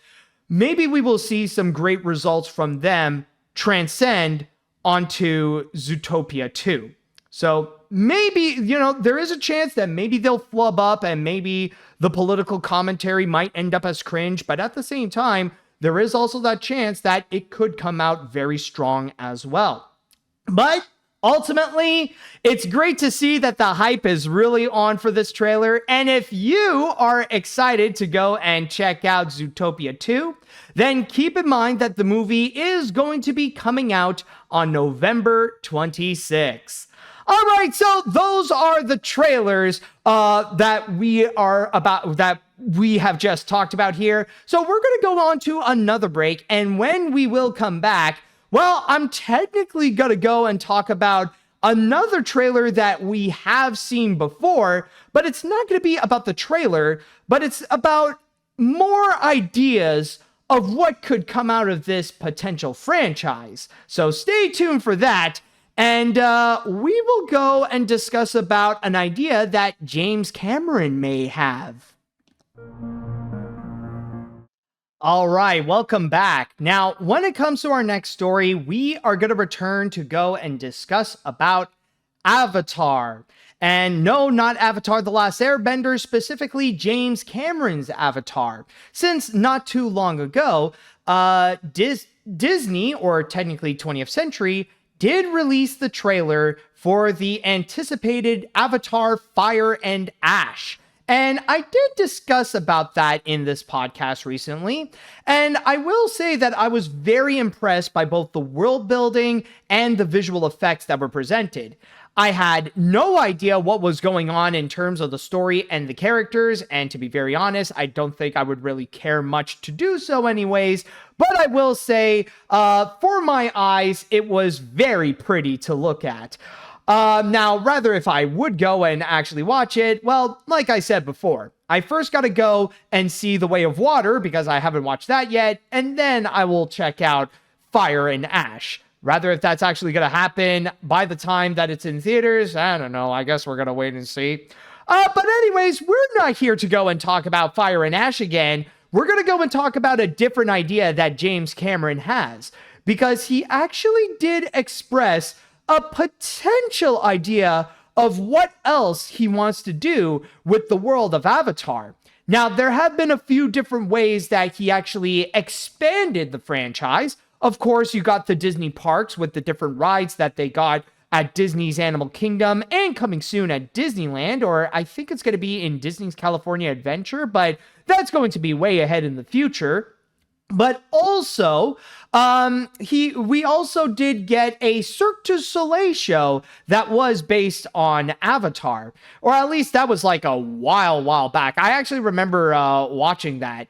maybe we will see some great results from them transcend onto Zootopia 2. So maybe, you know, there is a chance that maybe they'll flub up and maybe the political commentary might end up as cringe, but at the same time, there is also that chance that it could come out very strong as well. But ultimately, it's great to see that the hype is really on for this trailer. And if you are excited to go and check out Zootopia 2, then keep in mind that the movie is going to be coming out on November 26th. All right, so those are the trailers that we have just talked about here. So we're going to go on to another break, and when we will come back, well, I'm technically going to go and talk about another trailer that we have seen before, but it's not going to be about the trailer, but it's about more ideas of what could come out of this potential franchise. So stay tuned for that, and we will go and discuss about an idea that James Cameron may have. All right, welcome back. Now, when it comes to our next story, we are going to return to go and discuss about Avatar. And no, not Avatar The Last Airbender, specifically James Cameron's Avatar. Since not too long ago, Disney, or technically 20th Century, did release the trailer for the anticipated Avatar Fire and Ash. And I did discuss about that in this podcast recently. And I will say that I was very impressed by both the world building and the visual effects that were presented. I had no idea what was going on in terms of the story and the characters, and to be very honest, I don't think I would really care much to do so anyways, but I will say, for my eyes, it was very pretty to look at. Now, rather if I would go and actually watch it, well, like I said before, I first got to go and see The Way of Water, because I haven't watched that yet, and then I will check out Fire and Ash. Rather, if that's actually going to happen by the time that it's in theaters, I don't know. I guess we're going to wait and see. But anyways, we're not here to go and talk about Fire and Ash again. We're going to go and talk about a different idea that James Cameron has, because he actually did express a potential idea of what else he wants to do with the world of Avatar. Now, there have been a few different ways that he actually expanded the franchise. Of course, you got the Disney parks with the different rides that they got at Disney's Animal Kingdom and coming soon at Disneyland, or I think it's going to be in Disney's California Adventure, but that's going to be way ahead in the future. But also, we also did get a Cirque du Soleil show that was based on Avatar, or at least that was like a while back. I actually remember watching that.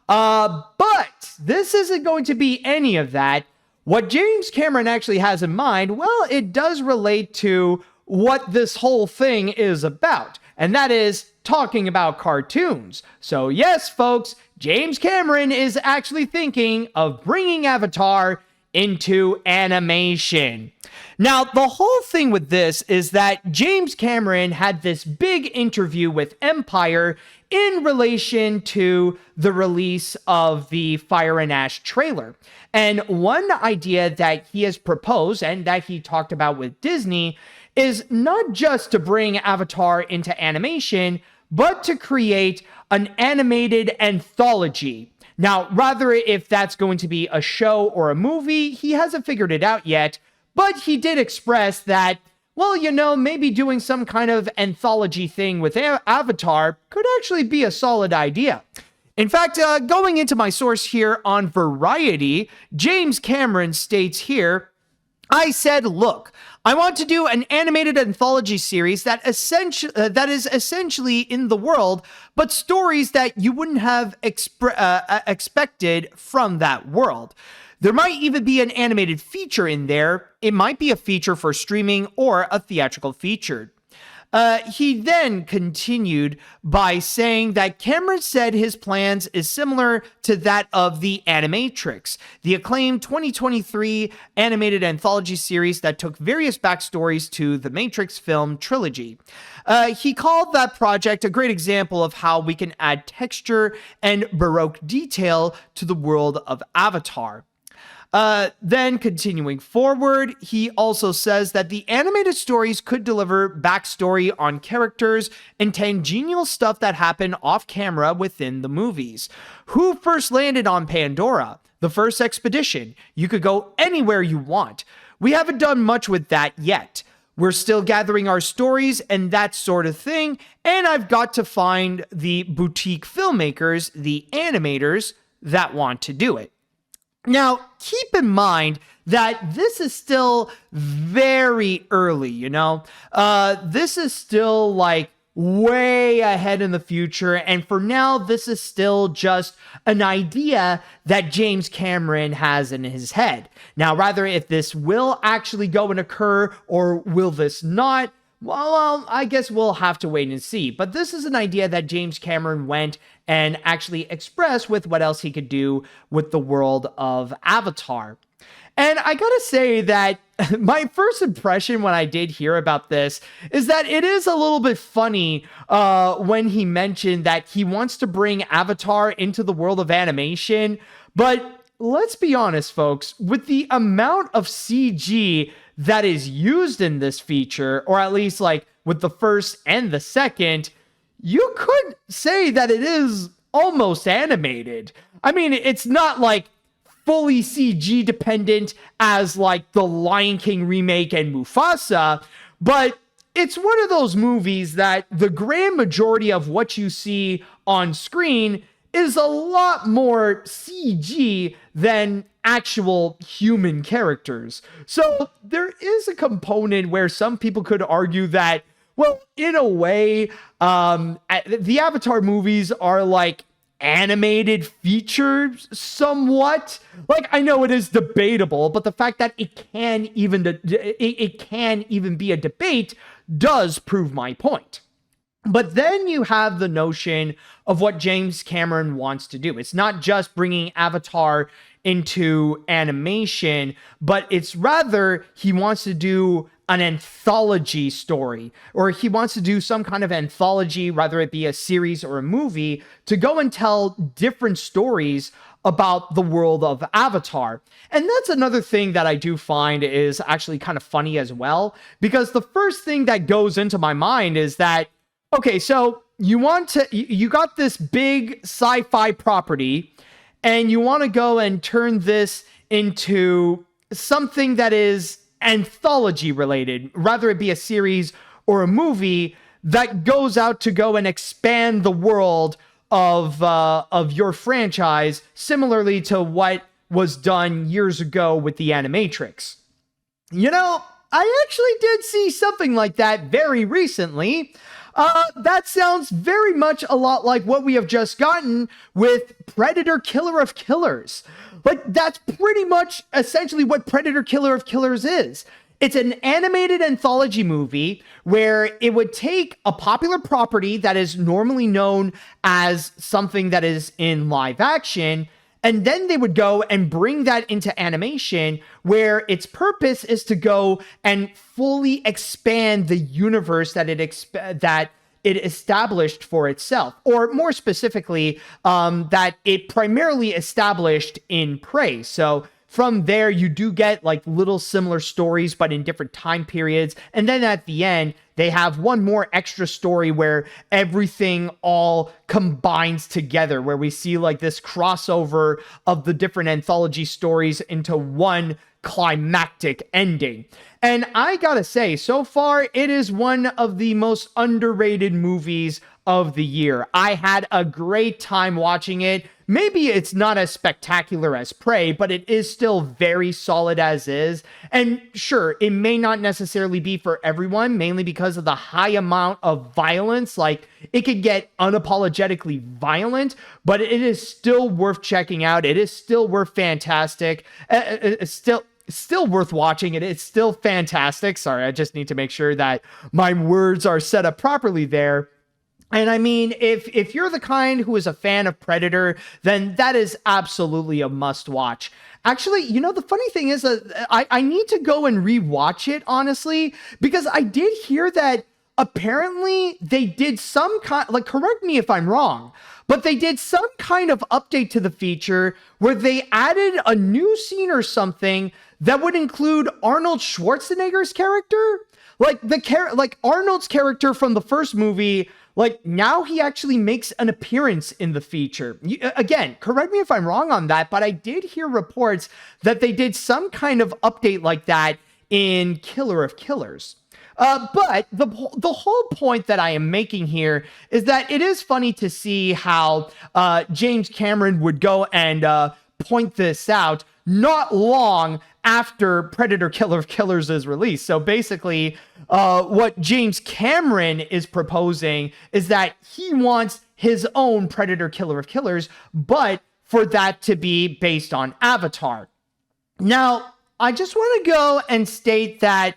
But this isn't going to be any of that. What James Cameron actually has in mind, well, it does relate to what this whole thing is about, and that is talking about cartoons. So yes, folks, James Cameron is actually thinking of bringing Avatar into animation. Now, the whole thing with this is that James Cameron had this big interview with Empire in relation to the release of the Fire and Ash trailer. And one idea that he has proposed and that he talked about with Disney is not just to bring Avatar into animation, but to create an animated anthology. Now, rather if that's going to be a show or a movie, he hasn't figured it out yet, but he did express that, well, you know, maybe doing some kind of anthology thing with Avatar could actually be a solid idea. In fact, going into my source here on Variety, James Cameron states here, I said, look, I want to do an animated anthology series that is essentially in the world, but stories that you wouldn't have expected from that world. There might even be an animated feature in there. It might be a feature for streaming or a theatrical feature. He then continued by saying that Cameron said his plans is similar to that of the Animatrix, the acclaimed 2023 animated anthology series that took various backstories to the Matrix film trilogy. He called that project a great example of how we can add texture and Baroque detail to the world of Avatar. Then continuing forward, he also says that the animated stories could deliver backstory on characters and tangential stuff that happened off camera within the movies. Who first landed on Pandora? The first expedition. You could go anywhere you want. We haven't done much with that yet. We're still gathering our stories and that sort of thing, and I've got to find the boutique filmmakers, the animators, that want to do it. Now, keep in mind that this is still very early, you know? This is still like way ahead in the future, and for now, this is still just an idea that James Cameron has in his head. Now, rather, if this will actually go and occur, or will this not, well, I guess we'll have to wait and see. But this is an idea that James Cameron went and actually expressed with what else he could do with the world of Avatar. And I gotta say that my first impression when I did hear about this is that it is a little bit funny when he mentioned that he wants to bring Avatar into the world of animation. But let's be honest, folks, with the amount of CG that is used in this feature, or at least like with the first and the second, you could say that it is almost animated. I mean, it's not like fully CG dependent as like the Lion King remake and Mufasa, but it's one of those movies that the grand majority of what you see on screen is a lot more CG than actual human characters. So there is a component where some people could argue that, well, in a way, the Avatar movies are like animated features somewhat. Like, I know it is debatable, but the fact that it can even be a debate does prove my point. But then you have the notion of what James Cameron wants to do. It's not just bringing Avatar into animation, but it's rather he wants to do an anthology story, or he wants to do some kind of anthology, whether it be a series or a movie, to go and tell different stories about the world of Avatar. And that's another thing that I do find is actually kind of funny as well, because the first thing that goes into my mind is that, okay, so you got this big sci-fi property and you want to go and turn this into something that is anthology related, rather it be a series or a movie that goes out to go and expand the world of your franchise, similarly to what was done years ago with the Animatrix. You know, I actually did see something like that very recently. That sounds very much a lot like what we have just gotten with Predator Killer of Killers. Like, that's pretty much essentially what Predator Killer of Killers is. It's an animated anthology movie where it would take a popular property that is normally known as something that is in live action, and then they would go and bring that into animation, where its purpose is to go and fully expand the universe that it established for itself, or more specifically, that it primarily established in Prey. So from there, you do get like little similar stories, but in different time periods. And then at the end, they have one more extra story where everything all combines together, where we see like this crossover of the different anthology stories into one climactic ending. And I gotta say, so far, it is one of the most underrated movies of the year. I had a great time watching it. Maybe it's not as spectacular as Prey, but it is still very solid as is. And sure, it may not necessarily be for everyone, mainly because of the high amount of violence. Like, it could get unapologetically violent, but it is still worth checking out. It is still worth fantastic. It's still worth watching it. It's still fantastic. Sorry, I just need to make sure that my words are set up properly there. And I mean, if you're the kind who is a fan of Predator, then that is absolutely a must watch. Actually, you know, the funny thing is that I need to go and rewatch it, honestly, because I did hear that apparently they did some kind, like, correct me if I'm wrong, but they did some kind of update to the feature where they added a new scene or something that would include Arnold Schwarzenegger's character. Like Arnold's character from the first movie, like, now he actually makes an appearance in the feature. Again, correct me if I'm wrong on that, but I did hear reports that they did some kind of update like that in Killer of Killers. But the whole point that I am making here is that it is funny to see how James Cameron would go and point this out not long after Predator Killer of Killers is released. So basically, what James Cameron is proposing is that he wants his own Predator Killer of Killers, but for that to be based on Avatar. Now, I just want to go and state that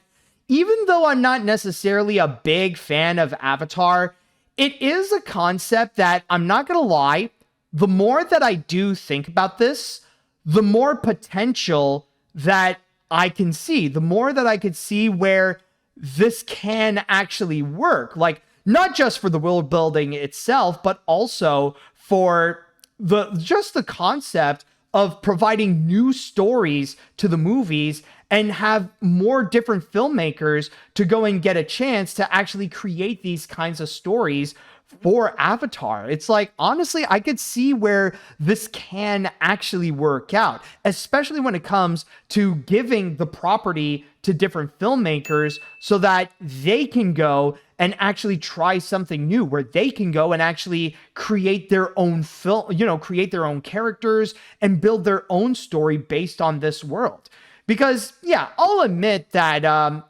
even though I'm not necessarily a big fan of Avatar, it is a concept that, I'm not going to lie, the more that I do think about this, the more potential that I can see, the more that I could see where this can actually work. Like, not just for the world building itself, but also for the concept of providing new stories to the movies and have more different filmmakers to go and get a chance to actually create these kinds of stories for Avatar. It's like, honestly, I could see where this can actually work out, especially when it comes to giving the property to different filmmakers so that they can go and actually try something new, where they can go and actually create their own film, create their own characters and build their own story based on this world. Because, yeah, I'll admit that,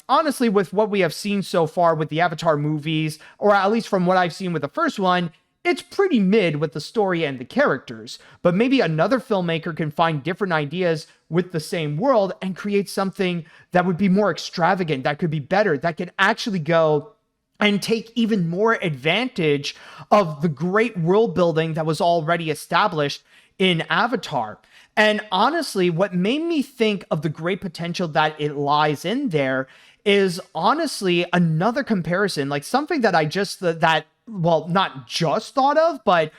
honestly, with what we have seen so far with the Avatar movies, or at least from what I've seen with the first one, it's pretty mid with the story and the characters. But maybe another filmmaker can find different ideas with the same world and create something that would be more extravagant, that could be better, that can actually go and take even more advantage of the great world building that was already established in Avatar. And honestly, what made me think of the great potential that it lies in there is honestly another comparison, like something that not just thought of, but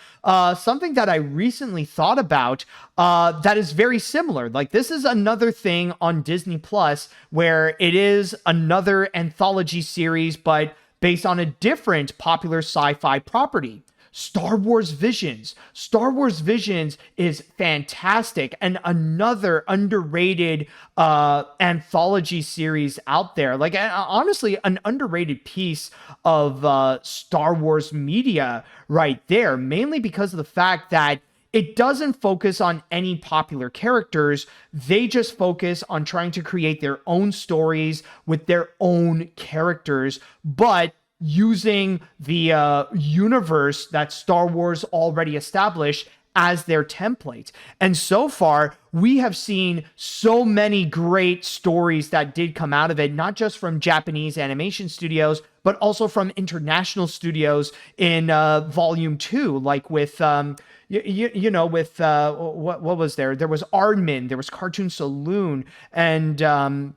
something that I recently thought about that is very similar. Like, this is another thing on Disney Plus where it is another anthology series, but based on a different popular sci-fi property. Star Wars Visions. Star Wars Visions is fantastic and another underrated anthology series out there. Like, honestly, an underrated piece of Star Wars media right there, mainly because of the fact that it doesn't focus on any popular characters. They just focus on trying to create their own stories with their own characters, but using the universe that Star Wars already established as their template. And so far, we have seen so many great stories that did come out of it, not just from Japanese animation studios, but also from international studios in Volume 2, like with... what was there? There was Aardman, there was Cartoon Saloon, and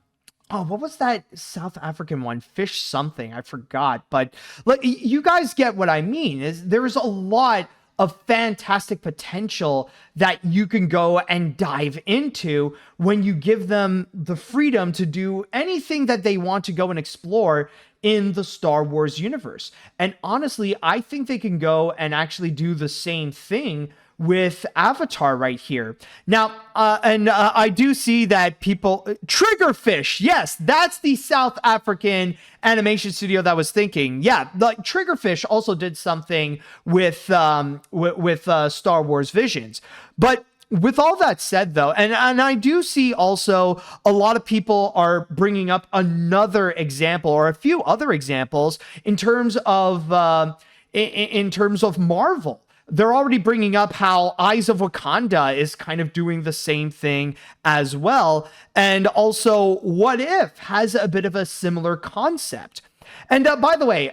what was that South African one? Fish something, I forgot. But like, you guys get what I mean. There's a lot of fantastic potential that you can go and dive into when you give them the freedom to do anything that they want to go and explore in the Star Wars universe. And honestly, I think they can go and actually do the same thing with Avatar right here. Now, I do see that people... Triggerfish, yes, that's the South African animation studio that was thinking. Yeah, like Triggerfish also did something with Star Wars Visions. But with all that said, though, and I do see also a lot of people are bringing up another example or a few other examples in terms of Marvel. They're already bringing up how Eyes of Wakanda is kind of doing the same thing as well. And also, What If has a bit of a similar concept. And by the way,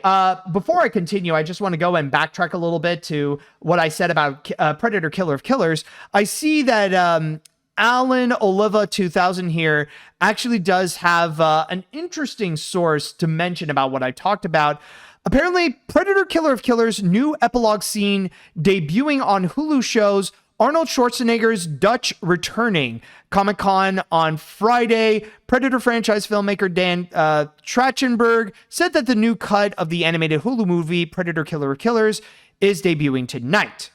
before I continue, I just want to go and backtrack a little bit to what I said about Predator Killer of Killers. I see that Alan Oliva 2000 here actually does have an interesting source to mention about what I talked about. Apparently, Predator Killer of Killers' new epilogue scene debuting on Hulu shows Arnold Schwarzenegger's Dutch returning. Comic-Con on Friday, Predator franchise filmmaker Dan Trachtenberg said that the new cut of the animated Hulu movie Predator Killer of Killers is debuting tonight.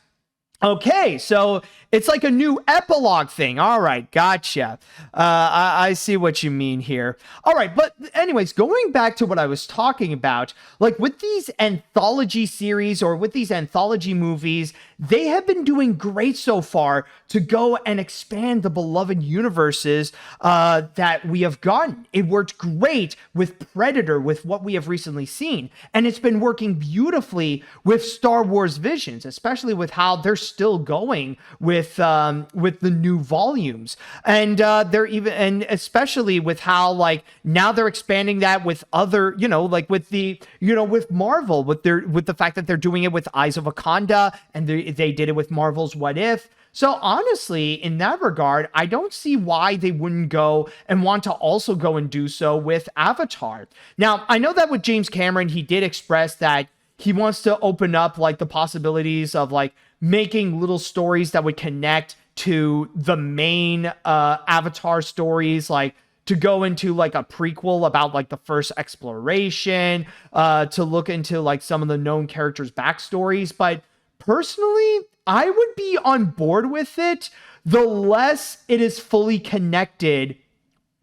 Okay, so it's like a new epilogue thing. All right, gotcha. I see what you mean here. All right, but anyways, going back to what I was talking about, like with these anthology series or with these anthology movies, they have been doing great so far to go and expand the beloved universes that we have gotten. It worked great with Predator, with what we have recently seen, and it's been working beautifully with Star Wars Visions, especially with how they're still going with the new volumes, and especially with how like now they're expanding that with other, like with with Marvel, with the fact that they're doing it with Eyes of Wakanda, and they did it with Marvel's What If. So honestly, in that regard, I don't see why they wouldn't go and want to also go and do so with Avatar. Now, I know that with James Cameron, he did express that he wants to open up like the possibilities of like making little stories that would connect to the main Avatar stories, like to go into like a prequel about like the first exploration, to look into like some of the known characters' backstories. But personally, I would be on board with it the less it is fully connected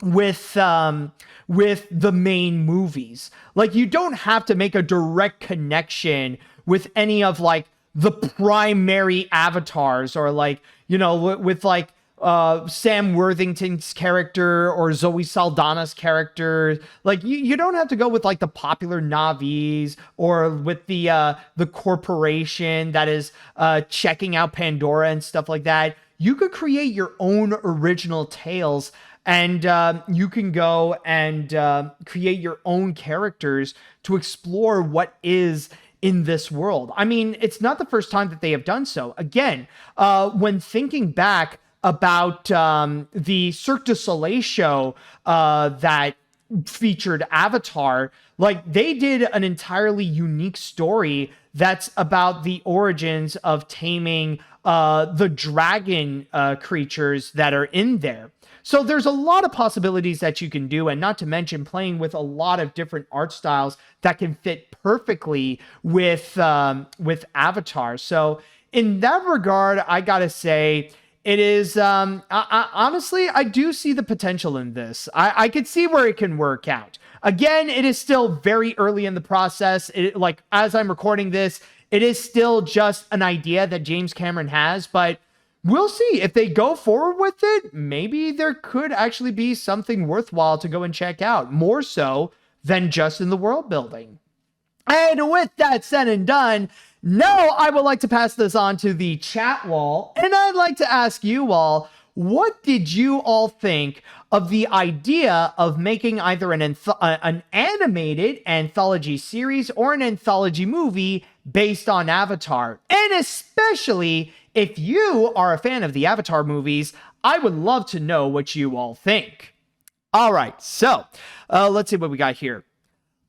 with the main movies. Like, you don't have to make a direct connection with any of like the primary avatars, or like, you know, with like Sam Worthington's character or Zoe Saldana's character. Like, you don't have to go with like the popular Na'vis or with the corporation that is checking out Pandora and stuff like that. You could create your own original tales, and you can go and create your own characters to explore what is in this world. I mean, it's not the first time that they have done so. Again, when thinking back about the Cirque du Soleil show that featured Avatar, like, they did an entirely unique story that's about the origins of taming the dragon creatures that are in there. So there's a lot of possibilities that you can do, and not to mention playing with a lot of different art styles that can fit perfectly with Avatar. So in that regard, I gotta say, it is, honestly, I do see the potential in this. I could see where it can work out. Again, it is still very early in the process. Like, as I'm recording this, it is still just an idea that James Cameron has, but we'll see. If they go forward with it, maybe there could actually be something worthwhile to go and check out, more so than just in the world building. And with that said and done, now I would like to pass this on to the chat wall, and I'd like to ask you all, what did you all think of the idea of making either an animated anthology series or an anthology movie based on Avatar? And especially if you are a fan of the Avatar movies, I would love to know what you all think. All right, so let's see what we got here.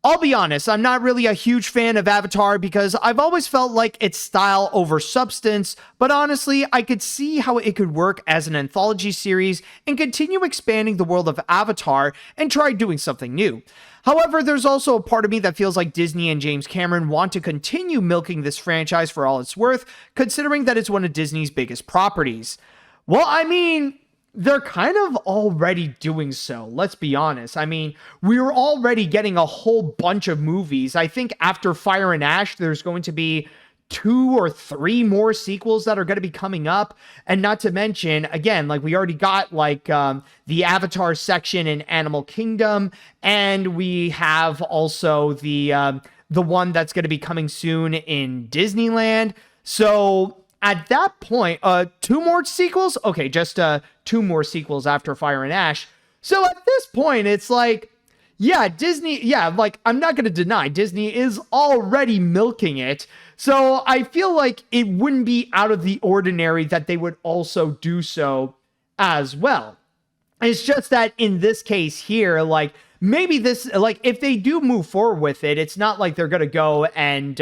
I'll be honest, I'm not really a huge fan of Avatar because I've always felt like it's style over substance, but honestly, I could see how it could work as an anthology series and continue expanding the world of Avatar and try doing something new. However, there's also a part of me that feels like Disney and James Cameron want to continue milking this franchise for all it's worth, considering that it's one of Disney's biggest properties. Well, I mean, they're kind of already doing so, let's be honest. I mean, we're already getting a whole bunch of movies. I think after Fire and Ash, there's going to be 2 or 3 more sequels that are going to be coming up. And not to mention, again, like, we already got like the Avatar section in Animal Kingdom, and we have also the one that's going to be coming soon in Disneyland. So at that point, 2 more sequels? Okay, just 2 more sequels after Fire and Ash. So at this point, it's like, yeah, Disney, yeah, like, I'm not going to deny Disney is already milking it. So I feel like it wouldn't be out of the ordinary that they would also do so as well. It's just that in this case here, like, maybe this, like, if they do move forward with it, it's not like they're going to go and,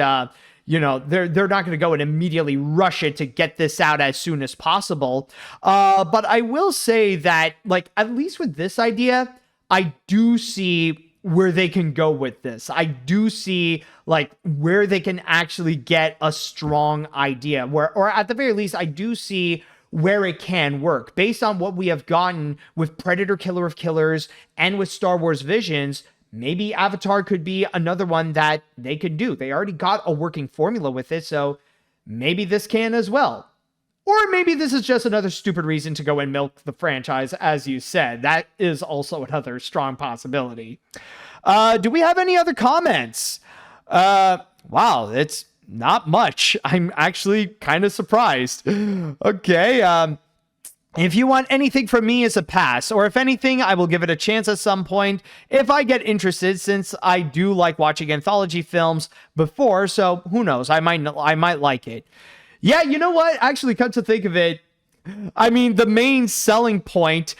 you know, they're not going to go and immediately rush it to get this out as soon as possible. But I will say that, like, at least with this idea, I do see where they can go with this. I do see, like, where they can actually get a strong idea, where, or at the very least, I do see where it can work based on what we have gotten with Predator Killer of Killers and with Star Wars Visions. Maybe Avatar could be another one that they could do. They already got a working formula with it, so maybe this can as well. Or maybe this is just another stupid reason to go and milk the franchise, as you said. That is also another strong possibility. Do we have any other comments? Wow, it's not much. I'm actually kind of surprised. Okay, if you want anything from me, it's a pass, or if anything, I will give it a chance at some point if I get interested, since I do like watching anthology films before, so who knows, I might like it. Yeah, you know what? Actually, come to think of it, I mean, the main selling point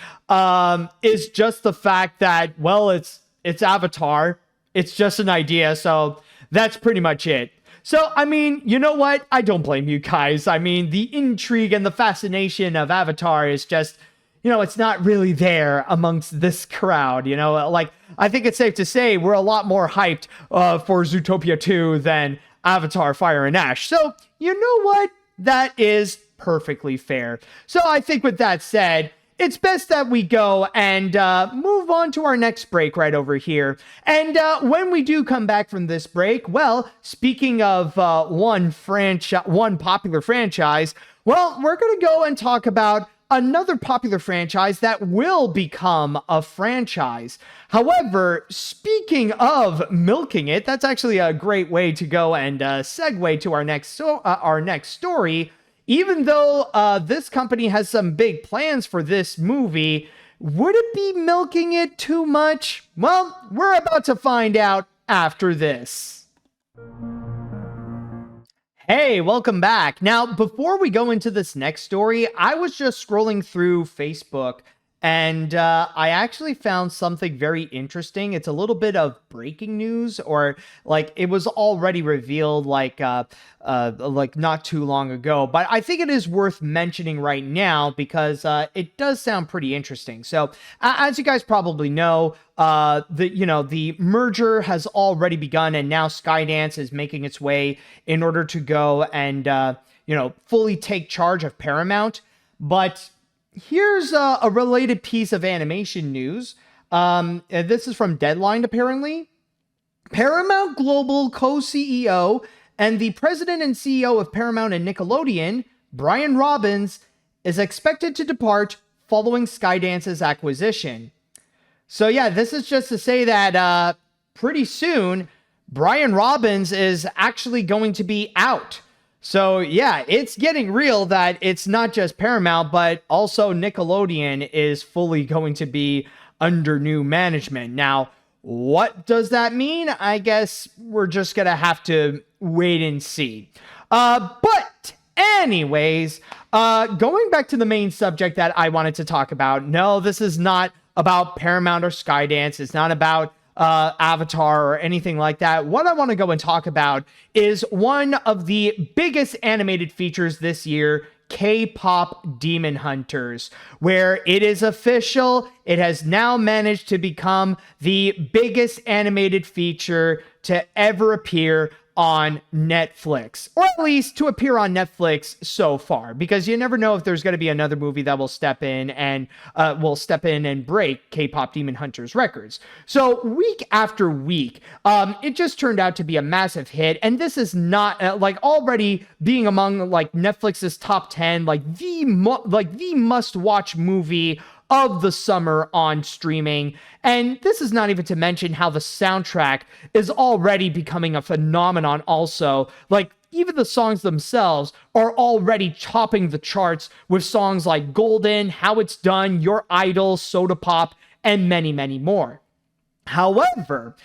is just the fact that, well, it's Avatar. It's just an idea, so that's pretty much it. So, I mean, you know what? I don't blame you guys. I mean, the intrigue and the fascination of Avatar is just, it's not really there amongst this crowd, like, I think it's safe to say we're a lot more hyped for Zootopia 2 than Avatar Fire and Ash. So, you know what? That is perfectly fair. So I think with that said, it's best that we go and move on to our next break right over here. And when we do come back from this break, well, speaking of one popular franchise, well, we're going to go and talk about another popular franchise that will become a franchise. However, speaking of milking it, that's actually a great way to go and segue to our next story. Even though this company has some big plans for this movie, would it be milking it too much? Well, we're about to find out after this. Hey, welcome back. Now, before we go into this next story, I was just scrolling through Facebook and I actually found something very interesting. It's a little bit of breaking news, or like it was already revealed like not too long ago, but I think it is worth mentioning right now because it does sound pretty interesting. So as you guys probably know, the merger has already begun, and now Skydance is making its way in order to go and fully take charge of Paramount. But here's a related piece of animation news. This is from Deadline, apparently. Paramount Global co-CEO and the president and CEO of Paramount and Nickelodeon, Brian Robbins, is expected to depart following Skydance's acquisition. So yeah, this is just to say that pretty soon, Brian Robbins is actually going to be out. So yeah, it's getting real that it's not just Paramount, but also Nickelodeon is fully going to be under new management. Now, what does that mean? I guess we're just going to have to wait and see. But anyways, going back to the main subject that I wanted to talk about. No, this is not about Paramount or Skydance. It's not about Avatar or anything like that. What I want to go and talk about is one of the biggest animated features this year, KPop Demon Hunters, where it is official. It has now managed to become the biggest animated feature to ever appear on Netflix, or at least to appear on Netflix so far, because you never know if there's going to be another movie that will step in and break K-Pop Demon Hunters records. So week after week, it just turned out to be a massive hit, and this is not already being among like Netflix's top 10, the must-watch movie of the summer on streaming. And this is not even to mention how the soundtrack is already becoming a phenomenon also. Like, even the songs themselves are already topping the charts with songs like Golden, How It's Done, Your Idol, Soda Pop, and many, many more. However,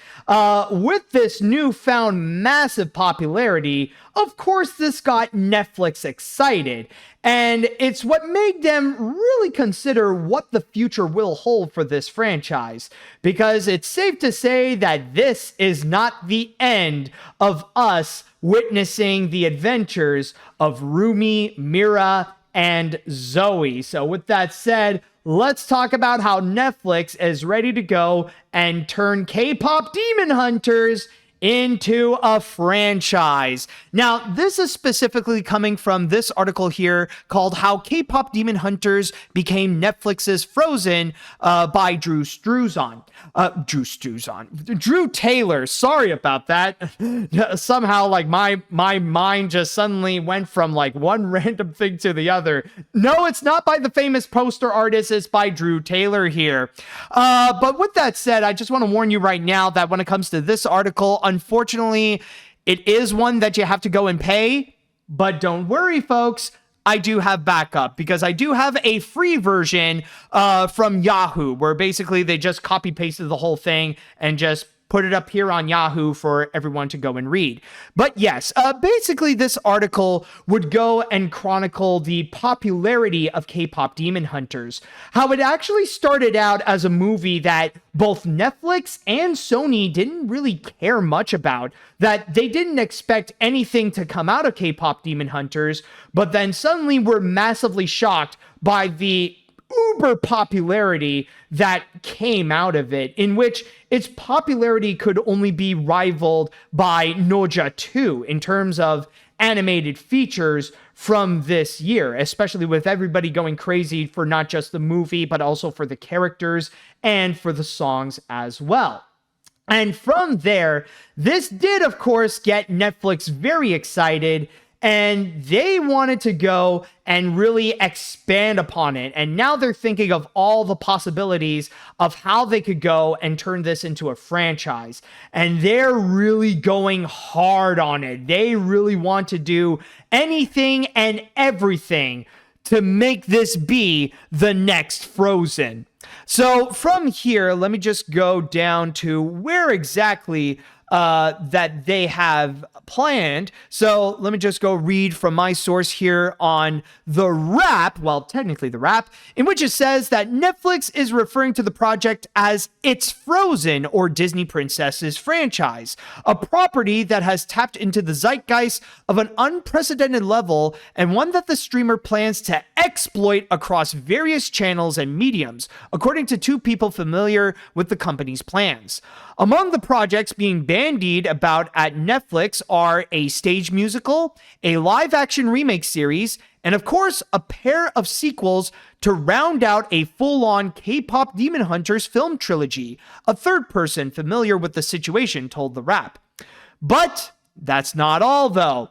with this newfound massive popularity, of course, this got Netflix excited, and it's what made them really consider what the future will hold for this franchise, because it's safe to say that this is not the end of us witnessing the adventures of Rumi, Mira, and Zoe. So with that said, let's talk about how Netflix is ready to go and turn K-Pop Demon Hunters into a franchise. Now, this is specifically coming from this article here called How K-Pop Demon Hunters Became Netflix's Frozen by Drew Taylor. Sorry about that. Somehow, like, my mind just suddenly went from like one random thing to the other. No, it's not by the famous poster artist. It's by Drew Taylor here. But with that said, I just want to warn you right now that when it comes to this article, unfortunately, it is one that you have to go and pay, but don't worry, folks. I do have backup, because I do have a free version from Yahoo, where basically they just copy pasted the whole thing and just put it up here on Yahoo for everyone to go and read. But yes, basically this article would go and chronicle the popularity of K-Pop Demon Hunters, how it actually started out as a movie that both Netflix and Sony didn't really care much about, that they didn't expect anything to come out of K-Pop Demon Hunters, but then suddenly were massively shocked by the uber popularity that came out of it, in which its popularity could only be rivaled by Noja 2 in terms of animated features from this year, especially with everybody going crazy for not just the movie, but also for the characters and for the songs as well. And from there, this did, of course, get Netflix very excited, and they wanted to go and really expand upon it. And now they're thinking of all the possibilities of how they could go and turn this into a franchise. And they're really going hard on it. They really want to do anything and everything to make this be the next Frozen. So from here, let me just go down to where exactly that they have planned. So let me just go read from my source here on The Wrap, well, technically The Wrap, in which it says that Netflix is referring to the project as its Frozen or Disney Princesses franchise, a property that has tapped into the zeitgeist of an unprecedented level and one that the streamer plans to exploit across various channels and mediums, according to two people familiar with the company's plans. Among the projects being bandied about at Netflix are a stage musical, a live-action remake series, and of course, a pair of sequels to round out a full-on K-pop Demon Hunters film trilogy. A third person familiar with the situation told The Wrap. But that's not all, though.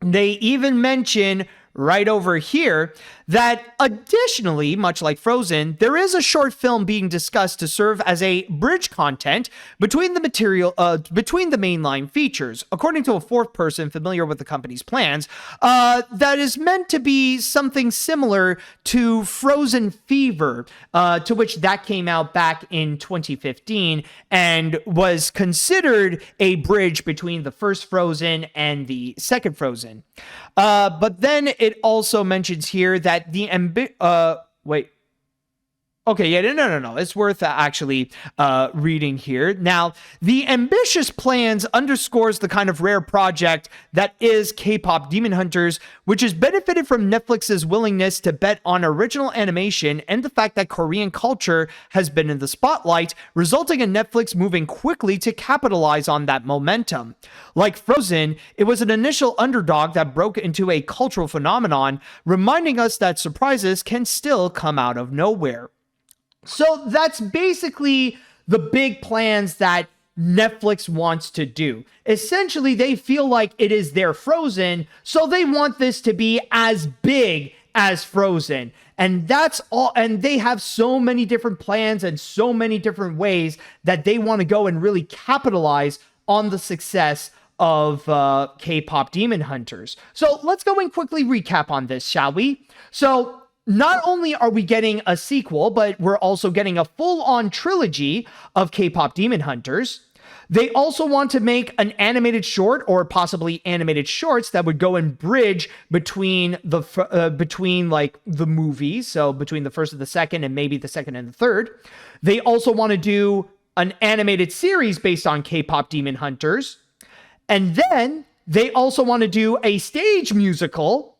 They even mention right over here that additionally, much like Frozen, there is a short film being discussed to serve as a bridge content between the mainline features, according to a fourth person familiar with the company's plans, that is meant to be something similar to Frozen Fever, to which that came out back in 2015 and was considered a bridge between the first Frozen and the second Frozen. But then it also mentions here that the no. It's worth actually reading here. Now, the ambitious plans underscores the kind of rare project that is K-pop Demon Hunters, which has benefited from Netflix's willingness to bet on original animation and the fact that Korean culture has been in the spotlight, resulting in Netflix moving quickly to capitalize on that momentum. Like Frozen, it was an initial underdog that broke into a cultural phenomenon, reminding us that surprises can still come out of nowhere. So that's basically the big plans that Netflix wants to do. Essentially, they feel like it is their Frozen, so they want this to be as big as Frozen. And that's all. And they have so many different plans and so many different ways that they want to go and really capitalize on the success of K-pop Demon Hunters. So let's go and quickly recap on this, shall we? So not only are we getting a sequel, but we're also getting a full-on trilogy of K-pop Demon Hunters. They also want to make an animated short or possibly animated shorts that would go and bridge between like the movies, so between the first and the second and maybe the second and the third. They also want to do an animated series based on K-pop Demon Hunters. And then they also want to do a stage musical.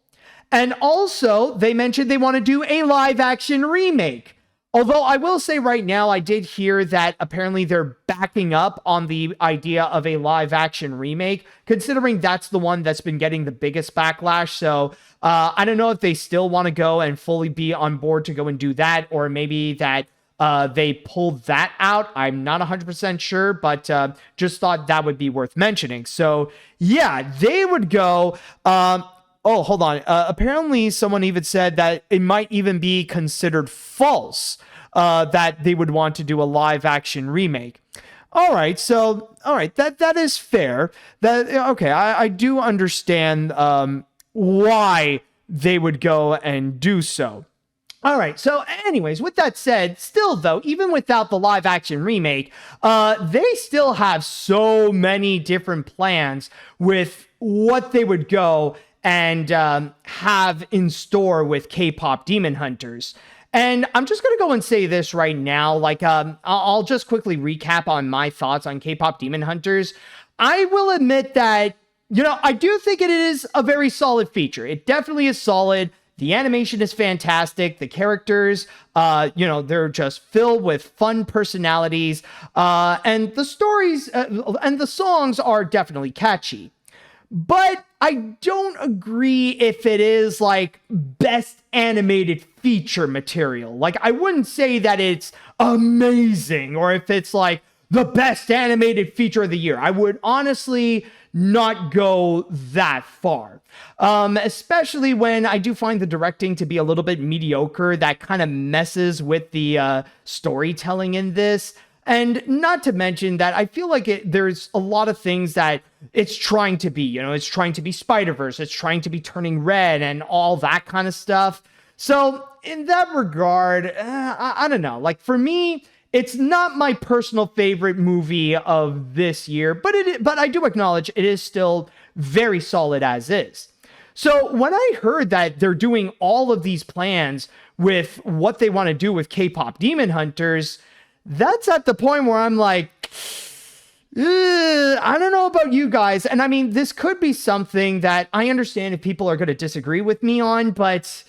And also, they mentioned they want to do a live-action remake. Although I will say right now, I did hear that apparently they're backing up on the idea of a live-action remake, considering that's the one that's been getting the biggest backlash. So I don't know if they still want to go and fully be on board to go and do that, or maybe that they pulled that out. I'm not 100% sure, but just thought that would be worth mentioning. So yeah, they would go... Oh, hold on. Apparently, someone even said that it might even be considered false that they would want to do a live-action remake. All right, that is fair. I do understand why they would go and do so. All right, so anyways, with that said, still though, even without the live-action remake, they still have so many different plans with what they would go and have in store with K-pop Demon Hunters. And I'm just going to go and say this right now. Like, I'll just quickly recap on my thoughts on K-pop Demon Hunters. I will admit that, I do think it is a very solid feature. It definitely is solid. The animation is fantastic. The characters, they're just filled with fun personalities. And the stories and the songs are definitely catchy. But I don't agree if it is like best animated feature material. Like, I wouldn't say that it's amazing or if it's like the best animated feature of the year. I would honestly not go that far. Especially when I do find the directing to be a little bit mediocre. That kind of messes with the storytelling in this. And not to mention that I feel like there's a lot of things that it's trying to be. It's trying to be Spider-Verse. It's trying to be Turning Red and all that kind of stuff. So in that regard, I don't know. Like, for me, it's not my personal favorite movie of this year, but I do acknowledge it is still very solid as is. So when I heard that they're doing all of these plans with what they want to do with K-Pop Demon Hunters, that's at the point where I'm like, I don't know about you guys. And I mean, this could be something that I understand if people are going to disagree with me on, but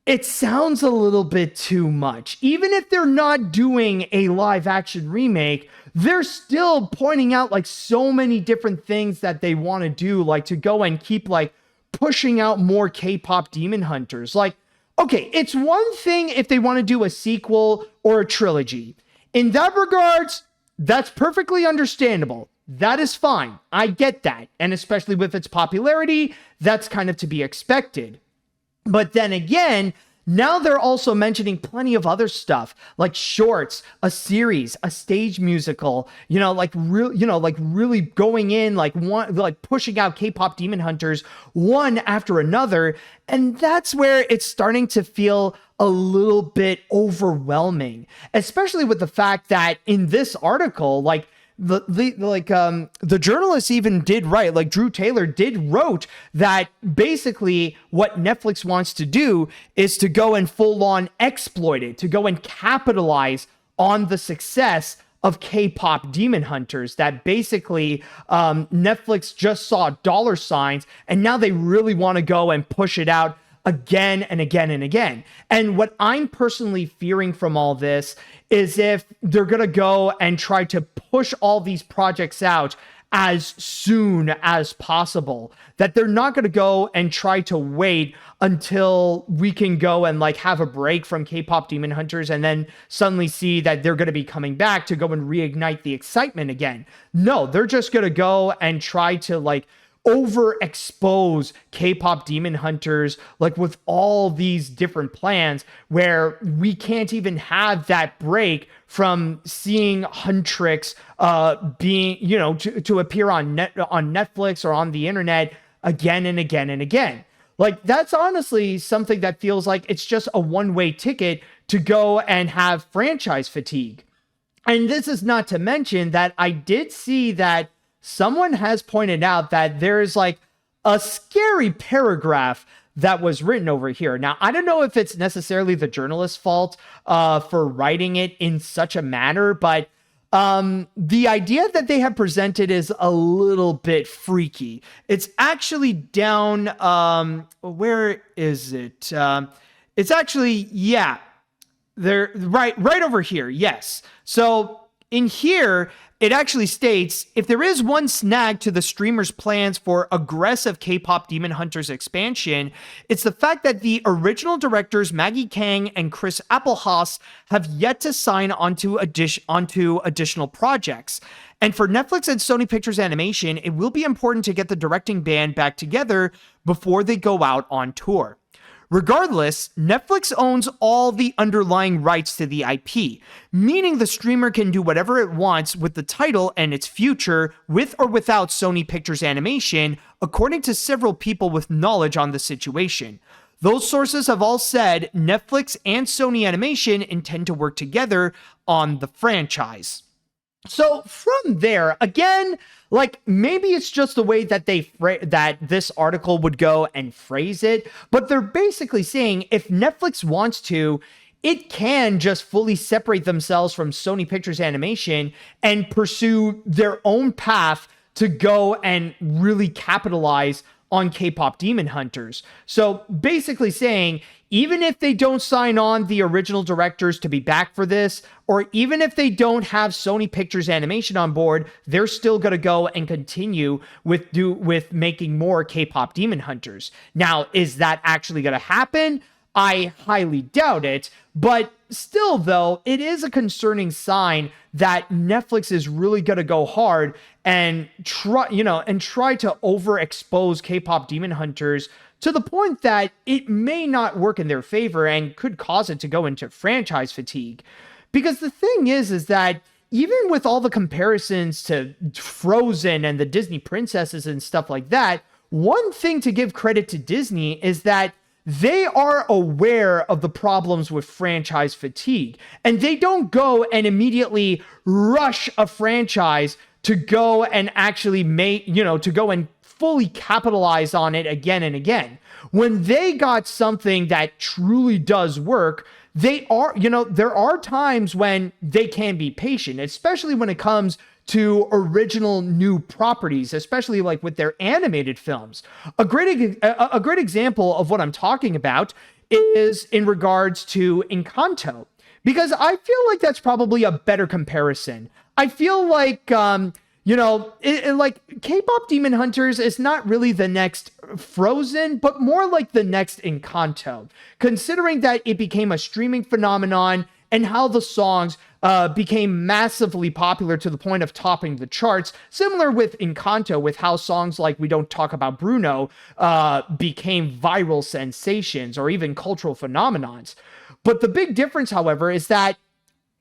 it sounds a little bit too much. Even if they're not doing a live action remake, they're still pointing out like so many different things that they want to do, like to go and keep like pushing out more K-Pop Demon Hunters. Like, okay, it's one thing if they want to do a sequel or a trilogy. In that regards, that's perfectly understandable. That is fine. I get that. And especially with its popularity, that's kind of to be expected. But then again, now they're also mentioning plenty of other stuff, like shorts, a series, a stage musical, really going in, like pushing out K-Pop Demon Hunters one after another. And that's where it's starting to feel a little bit overwhelming, especially with the fact that in this article, like the journalists even did write, like Drew Taylor wrote that basically what Netflix wants to do is to go and full on exploit it, to go and capitalize on the success of K-Pop Demon Hunters, that basically Netflix just saw dollar signs and now they really want to go and push it out again and again and again. And what I'm personally fearing from all this is if they're going to go and try to push all these projects out as soon as possible, that they're not going to go and try to wait until we can go and like have a break from K-Pop Demon Hunters and then suddenly see that they're going to be coming back to go and reignite the excitement again. No, they're just going to go and try to like overexpose K-Pop Demon Hunters, like with all these different plans where we can't even have that break from seeing Huntrix being, to appear on Netflix or on the internet again and again and again. Like, that's honestly something that feels like it's just a one-way ticket to go and have franchise fatigue. And this is not to mention that I did see that someone has pointed out that there's like a scary paragraph that was written over here. Now, I don't know if it's necessarily the journalist's fault for writing it in such a manner, but the idea that they have presented is a little bit freaky. It's actually down, where is it? It's actually, yeah, they're right over here. Yes. So in here, it actually states, if there is one snag to the streamer's plans for aggressive K-Pop Demon Hunters expansion, it's the fact that the original directors Maggie Kang and Chris Applehaus have yet to sign onto additional projects. And for Netflix and Sony Pictures Animation, it will be important to get the directing band back together before they go out on tour. Regardless, Netflix owns all the underlying rights to the IP, meaning the streamer can do whatever it wants with the title and its future, with or without Sony Pictures Animation, according to several people with knowledge on the situation. Those sources have all said Netflix and Sony Animation intend to work together on the franchise. So from there, again, like maybe it's just the way that that this article would go and phrase it, but they're basically saying if Netflix wants to, it can just fully separate themselves from Sony Pictures Animation and pursue their own path to go and really capitalize on K-Pop Demon Hunters. So basically saying, even if they don't sign on the original directors to be back for this, or even if they don't have Sony Pictures Animation on board, they're still going to go and continue with making more K-Pop Demon Hunters. Now, is that actually going to happen? I highly doubt it, but still, though, it is a concerning sign that Netflix is really going to go hard and try to overexpose K-Pop Demon Hunters to the point that it may not work in their favor and could cause it to go into franchise fatigue. Because the thing is that even with all the comparisons to Frozen and the Disney princesses and stuff like that, one thing to give credit to Disney is that they are aware of the problems with franchise fatigue, and they don't go and immediately rush a franchise to go and actually to go and fully capitalize on it again and again. When they got something that truly does work, there are times when they can be patient, especially when it comes to original new properties, especially like with their animated films. A great example of what I'm talking about is in regards to Encanto, because I feel like that's probably a better comparison. I feel like, like K-Pop Demon Hunters is not really the next Frozen, but more like the next Encanto, considering that it became a streaming phenomenon and how the songs became massively popular to the point of topping the charts, similar with Encanto, with how songs like We Don't Talk About Bruno became viral sensations or even cultural phenomenons. But the big difference, however, is that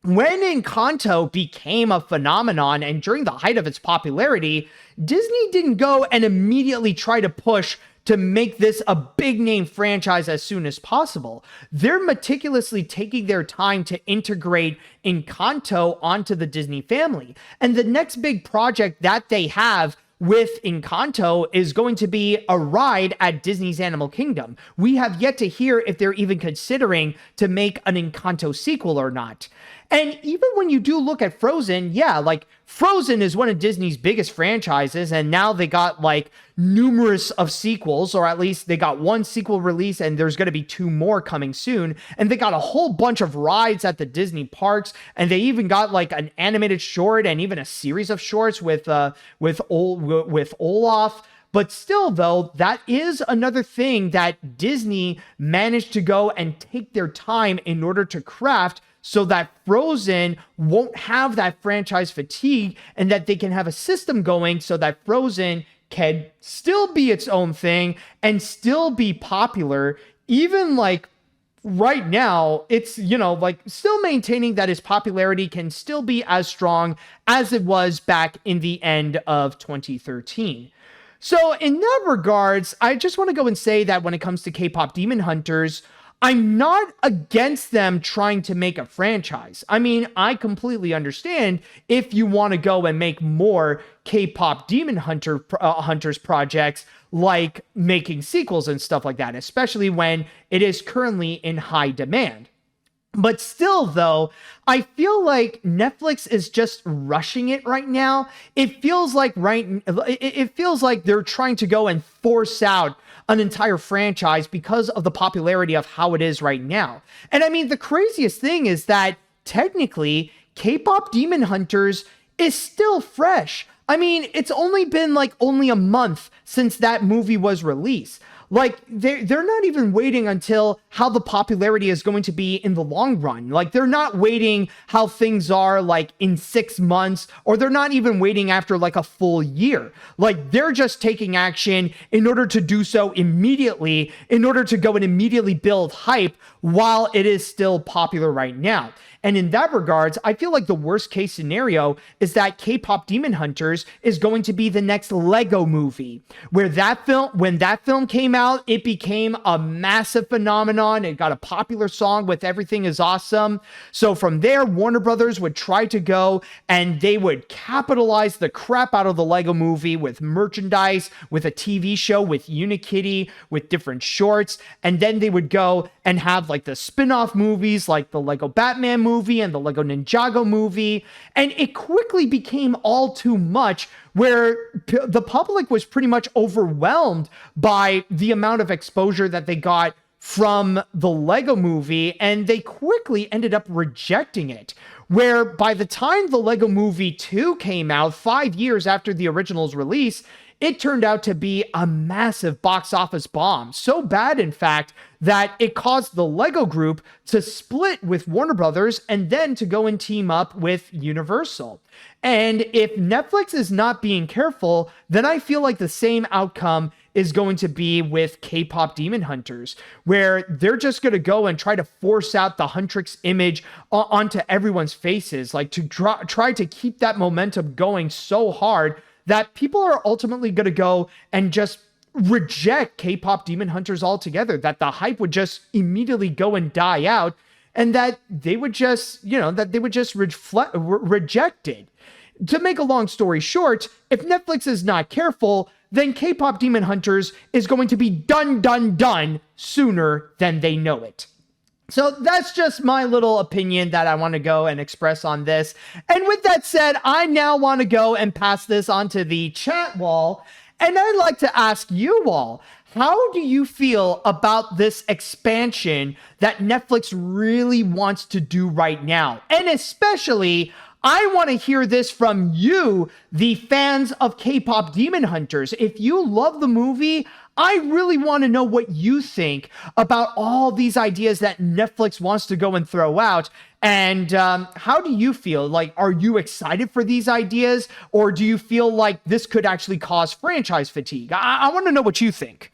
when Encanto became a phenomenon and during the height of its popularity, Disney didn't go and immediately try to push to make this a big name franchise as soon as possible. They're meticulously taking their time to integrate Encanto onto the Disney family. And the next big project that they have with Encanto is going to be a ride at Disney's Animal Kingdom. We have yet to hear if they're even considering to make an Encanto sequel or not. And even when you do look at Frozen, yeah, like Frozen is one of Disney's biggest franchises, and now they got like numerous of sequels, or at least they got one sequel release and there's going to be 2 more coming soon. And they got a whole bunch of rides at the Disney parks, and they even got like an animated short and even a series of shorts with Olaf. But still, though, that is another thing that Disney managed to go and take their time in order to craft, so that Frozen won't have that franchise fatigue, and that they can have a system going so that Frozen can still be its own thing and still be popular, even like right now. It's, still maintaining that its popularity can still be as strong as it was back in the end of 2013. So in that regards, I just want to go and say that when it comes to K-Pop Demon Hunters, I'm not against them trying to make a franchise. I mean, I completely understand if you want to go and make more K-Pop Demon Hunters projects, like making sequels and stuff like that, especially when it is currently in high demand. But still, though, I feel like Netflix is just rushing it right now. It feels like they're trying to go and force out an entire franchise because of the popularity of how it is right now. And I mean, the craziest thing is that technically K-Pop Demon Hunters is still fresh. I mean, it's only been only a month since that movie was released. Like, they're not even waiting until how the popularity is going to be in the long run. Like, they're not waiting how things are, in 6 months, or they're not even waiting after, a full year. Like, they're just taking action in order to do so immediately, in order to go and immediately build hype while it is still popular right now. And in that regards, I feel like the worst case scenario is that K-Pop Demon Hunters is going to be the next Lego movie, where when that film came out, out, it became a massive phenomenon. It got a popular song with Everything Is Awesome. So from there, Warner Brothers would try to go and they would capitalize the crap out of the Lego movie with merchandise, with a TV show, with Unikitty, with different shorts. And then they would go and have like the spin-off movies like the Lego Batman movie and the Lego Ninjago movie. And it quickly became all too much, where the public was pretty much overwhelmed by the amount of exposure that they got from the Lego movie, and they quickly ended up rejecting it. Where by the time the Lego Movie 2 came out, 5 years after the original's release, it turned out to be a massive box office bomb. So bad, in fact, that it caused the Lego Group to split with Warner Brothers and then to go and team up with Universal. And if Netflix is not being careful, then I feel like the same outcome is going to be with KPop Demon Hunters, where they're just going to go and try to force out the Huntrix image onto everyone's faces, like to try to keep that momentum going so hard that people are ultimately going to go and just reject K-pop Demon Hunters altogether, that the hype would just immediately go and die out, and that they would just, reject it. To make a long story short, if Netflix is not careful, then K-pop Demon Hunters is going to be done sooner than they know it. So that's just my little opinion that I want to go and express on this. And with that said, I now want to go and pass this onto the chat wall. And I'd like to ask you all, how do you feel about this expansion that Netflix really wants to do right now? And especially, I want to hear this from you, the fans of K-pop Demon Hunters. If you love the movie, I really want to know what you think about all these ideas that Netflix wants to go and throw out. And how do you feel? Like, are you excited for these ideas? Or do you feel like this could actually cause franchise fatigue? I want to know what you think.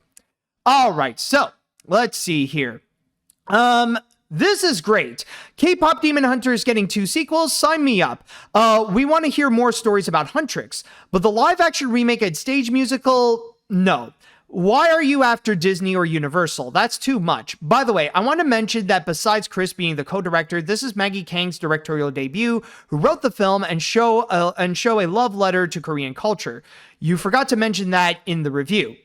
All right, so let's see here. This is great. K-pop Demon Hunters getting 2 sequels. Sign me up. We want to hear more stories about Huntrix, but the live-action remake and stage musical, no. Why are you after Disney or Universal? That's too much. By the way, I want to mention that besides Chris being the co-director, this is Maggie Kang's directorial debut, who wrote the film and show a love letter to Korean culture. You forgot to mention that in the review.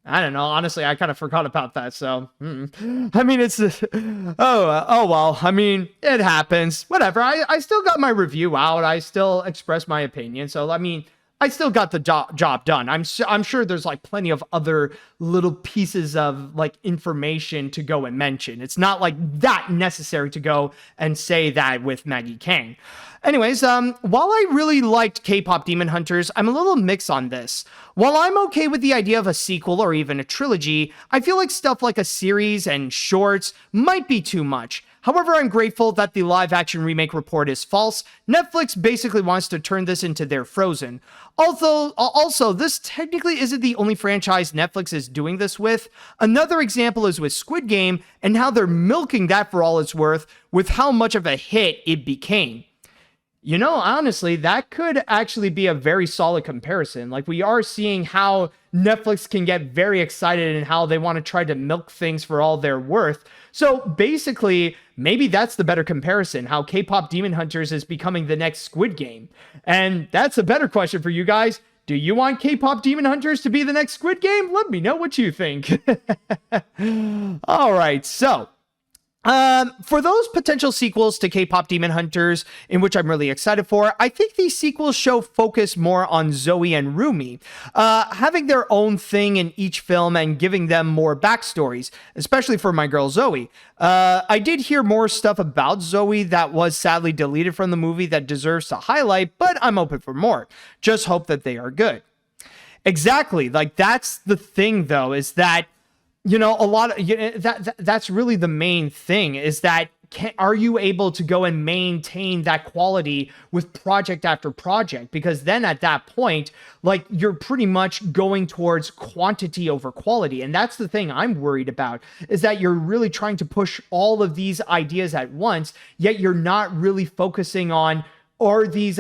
I don't know. Honestly, I kind of forgot about that. So, I mean, it's, oh well, I mean, it happens. Whatever. I still got my review out. I still expressed my opinion. So, I mean, I still got the job done. I'm sure there's like plenty of other little pieces of like information to go and mention. It's not like that necessary to go and say that with Maggie Kang. Anyways, while I really liked K-pop Demon Hunters, I'm a little mixed on this. While I'm okay with the idea of a sequel or even a trilogy, I feel like stuff like a series and shorts might be too much. However, I'm grateful that the live-action remake report is false. Netflix basically wants to turn this into their Frozen. Also, this technically isn't the only franchise Netflix is doing this with. Another example is with Squid Game and how they're milking that for all it's worth with how much of a hit it became. You know, honestly, that could actually be a very solid comparison. Like, we are seeing how Netflix can get very excited and how they want to try to milk things for all they're worth. So basically, maybe that's the better comparison, how K-pop Demon Hunters is becoming the next Squid Game. And that's a better question for you guys. Do you want K-pop Demon Hunters to be the next Squid Game? Let me know what you think. All right, so for those potential sequels to K-pop Demon Hunters, in which I'm really excited for, I think these sequels show focus more on Zoe and Rumi, having their own thing in each film and giving them more backstories, especially for my girl Zoe. I did hear more stuff about Zoe that was sadly deleted from the movie that deserves to highlight, but I'm open for more. Just hope that they are good. Exactly, like that's the thing though, is that you know, a lot of that's really the main thing is that are you able to go and maintain that quality with project after project? Because then at that point, like you're pretty much going towards quantity over quality. And that's the thing I'm worried about is that you're really trying to push all of these ideas at once, yet you're not really focusing on are these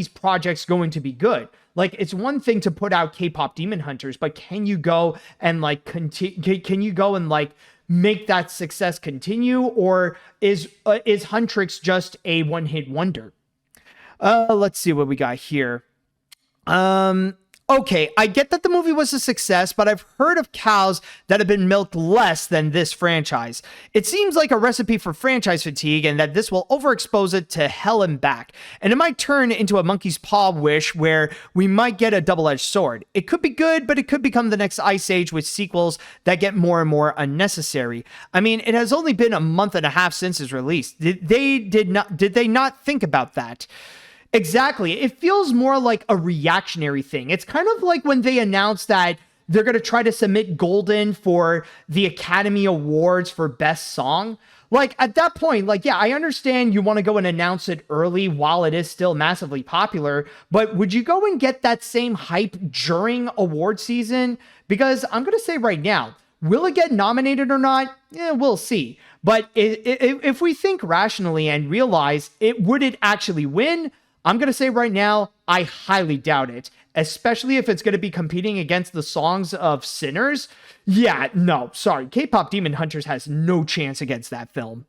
projects going to be good? Like, it's one thing to put out K-pop Demon Hunters, but can you go and like can you go and like make that success continue, or is Huntrix just a one-hit wonder? Let's see what we got here. Okay, I get that the movie was a success, but I've heard of cows that have been milked less than this franchise. It seems like a recipe for franchise fatigue, and that this will overexpose it to hell and back. And it might turn into a monkey's paw wish where we might get a double-edged sword. It could be good, but it could become the next Ice Age with sequels that get more and more unnecessary. I mean, it has only been a month and a half since its release. Did they not think about that? Exactly. It feels more like a reactionary thing. It's kind of like when they announced that they're going to try to submit Golden for the Academy Awards for Best Song. Like, at that point, like, yeah, I understand you want to go and announce it early while it is still massively popular, but would you go and get that same hype during award season? Because I'm going to say right now, will it get nominated or not? We'll see. But if we think rationally and realize would it actually win? I'm going to say right now, I highly doubt it, especially if it's going to be competing against the songs of Sinners. Yeah, no, sorry. K-pop Demon Hunters has no chance against that film.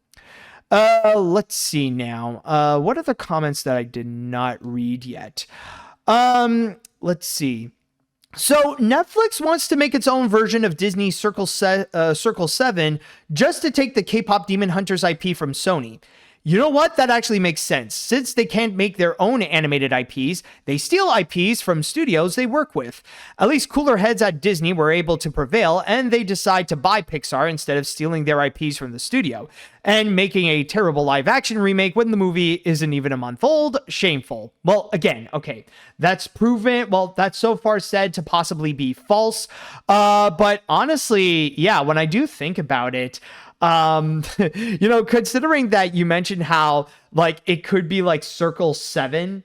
Let's see now. What are the comments that I did not read yet? Let's see. So Netflix wants to make its own version of Disney's Circle 7 just to take the K-pop Demon Hunters IP from Sony. You know what? That actually makes sense. Since they can't make their own animated IPs, they steal IPs from studios they work with. At least cooler heads at Disney were able to prevail, and they decide to buy Pixar instead of stealing their IPs from the studio. And making a terrible live-action remake when the movie isn't even a month old, shameful. Well, again, okay, that's proven, well, that's so far said to possibly be false. But honestly, yeah, when I do think about it, considering that you mentioned how like it could be like Circle 7,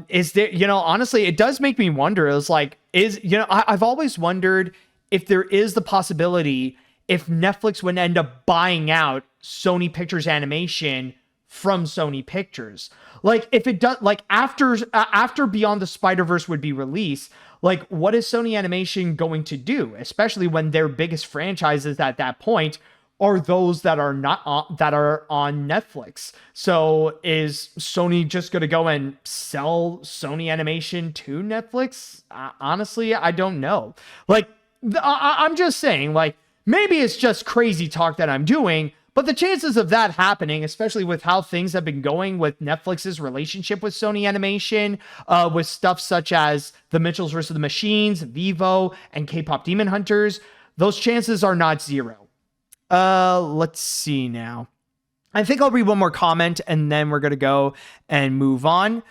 is there, honestly, it does make me wonder. It's like, I've always wondered if there is the possibility if Netflix would end up buying out Sony Pictures Animation from Sony Pictures. Like, if it does, like after Beyond the Spider-Verse would be released, like, what is Sony Animation going to do, especially when their biggest franchises at that point are those that are not that are on Netflix? So is Sony just going to go and sell Sony Animation to Netflix? Honestly, I don't know. Like, I'm just saying, like, maybe it's just crazy talk that I'm doing, but the chances of that happening, especially with how things have been going with Netflix's relationship with Sony Animation, with stuff such as The Mitchells vs. the Machines, Vivo, and K-pop Demon Hunters, those chances are not zero. Let's see now. I think I'll read one more comment and then we're going to go and move on.